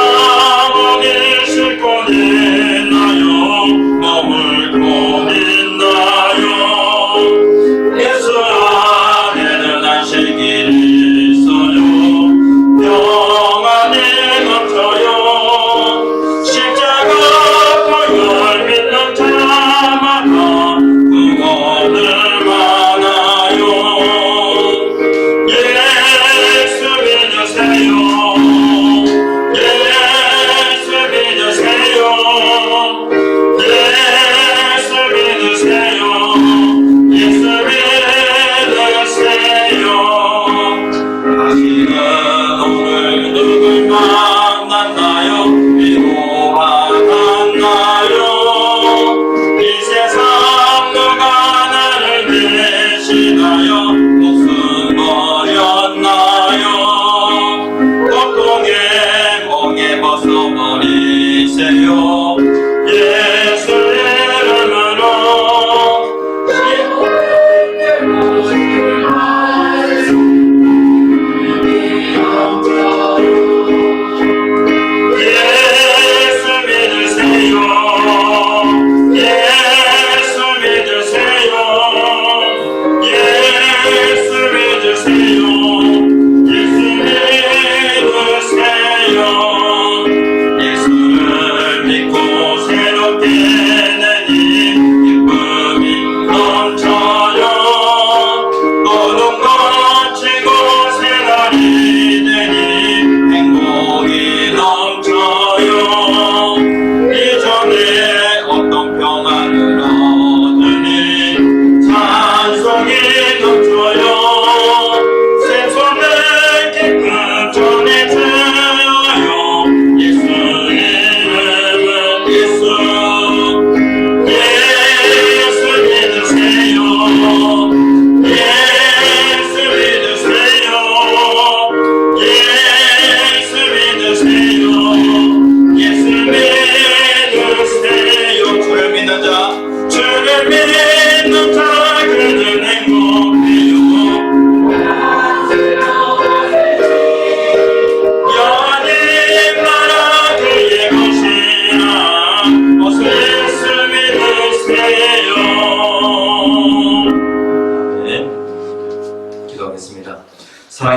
어딜 싣고 있나요? 몸을 고민나요? 예수 안에는 안식이 있어요. 평안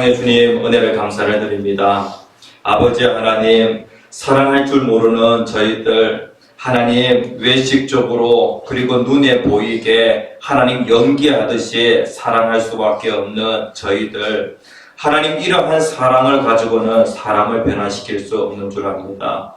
사랑의 주님, 은혜를 감사를 드립니다. 아버지 하나님, 사랑할 줄 모르는 저희들, 하나님 외식적으로 그리고 눈에 보이게 하나님 연기하듯이 사랑할 수밖에 없는 저희들, 하나님 이러한 사랑을 가지고는 사람을 변화시킬 수 없는 줄 압니다.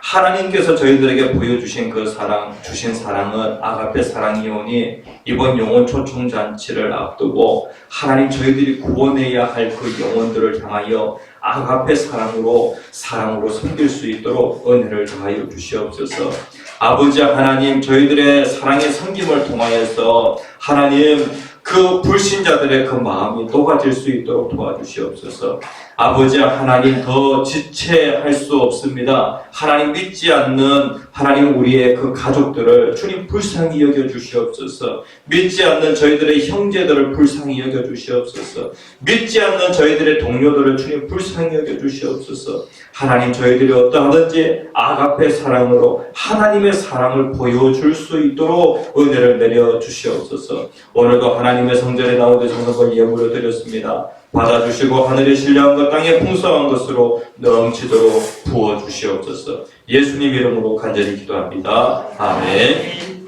하나님께서 저희들에게 보여주신 그 사랑, 주신 사랑은 아가페 사랑이오니 이번 영혼 초청 잔치를 앞두고 하나님 저희들이 구원해야 할 그 영혼들을 향하여 아가페 사랑으로 섬길 수 있도록 은혜를 더하여 주시옵소서. 아버지 하나님, 저희들의 사랑의 섬김을 통하여서 하나님 그 불신자들의 그 마음이 녹아질 수 있도록 도와주시옵소서. 아버지 하나님, 더 지체할 수 없습니다. 하나님 믿지 않는 하나님 우리의 그 가족들을 주님 불쌍히 여겨주시옵소서. 믿지 않는 저희들의 형제들을 불쌍히 여겨주시옵소서. 믿지 않는 저희들의 동료들을 주님 불쌍히 여겨주시옵소서. 하나님, 저희들이 어떠하든지 아가페 사랑으로 하나님의 사랑을 보여줄 수 있도록 은혜를 내려주시옵소서. 오늘도 하나님의 성전에 나오되 정성을 예물로 드렸습니다. 받아주시고 하늘의 신령한 것 땅에 풍성한 것으로 넘치도록 부어주시옵소서. 예수님 이름으로 간절히 기도합니다. 아멘.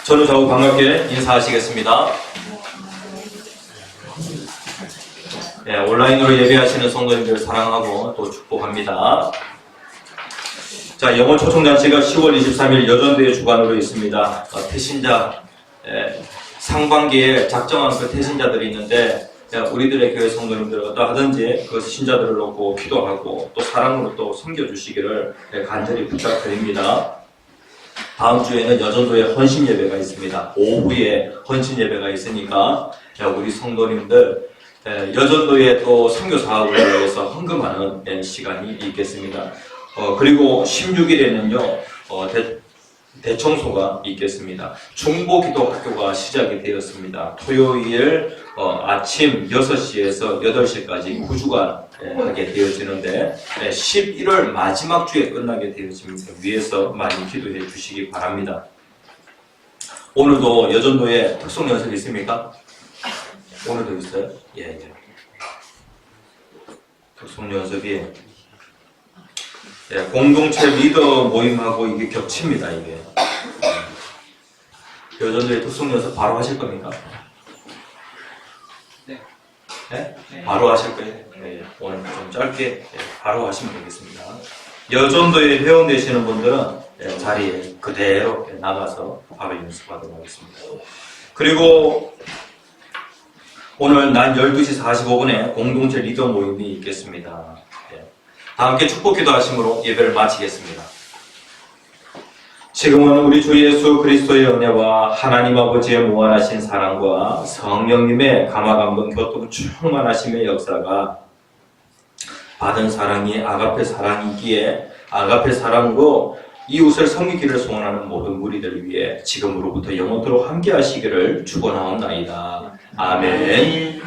저는 저하고 반갑게 인사하시겠습니다. 네, 온라인으로 예배하시는 성도님들 사랑하고 또 축복합니다. 자, 영혼 초청잔치가 10월 23일 여전도의 주관으로 있습니다. 태신자, 상반기에 작정한 그 태신자들이 있는데, 우리들의 교회 성도님들 어떠하든지 그 신자들을 놓고 기도하고 또 사랑으로 또 섬겨주시기를 간절히 부탁드립니다. 다음 주에는 여전도에 헌신 예배가 있습니다. 오후에 헌신 예배가 있으니까 우리 성도님들 여전도에 또 선교 사업을 위해서 헌금하는 시간이 있겠습니다. 그리고 16일에는요 대청소가 있겠습니다. 중보기도 학교가 시작이 되었습니다. 토요일 아침 6시에서 8시까지 9주간 하게 되어지는데 11월 마지막 주에 끝나게 되어집니다. 위에서 많이 기도해 주시기 바랍니다. 오늘도 여전도에 특송 연습 있습니까? 오늘도 있어요? 예. 특송 연습이 공동체 리더 모임하고 이게 겹칩니다, 이게. 여전도의 특송 연습 바로 하실 겁니까? 네? 바로 하실 거예요? 네. 오늘 좀 짧게 바로 하시면 되겠습니다. 여전도에 회원되시는 분들은 자리에 그대로 남아서 바로 연습하도록 하겠습니다. 그리고 오늘 낮 12시 45분에 공동체 리더 모임이 있겠습니다. 다 함께 축복 기도하심으로 예배를 마치겠습니다. 지금은 우리 주 예수 그리스도의 은혜와 하나님 아버지의 무한하신 사랑과 성령님의 감화감동 교통 충만하심의 역사가 받은 사랑이 아가페 사랑이기에 아가페 사랑으로 이웃을 섬기기를 소원하는 모든 무리들 위해 지금으로부터 영원토록 함께 하시기를 축원하옵나이다. 아멘.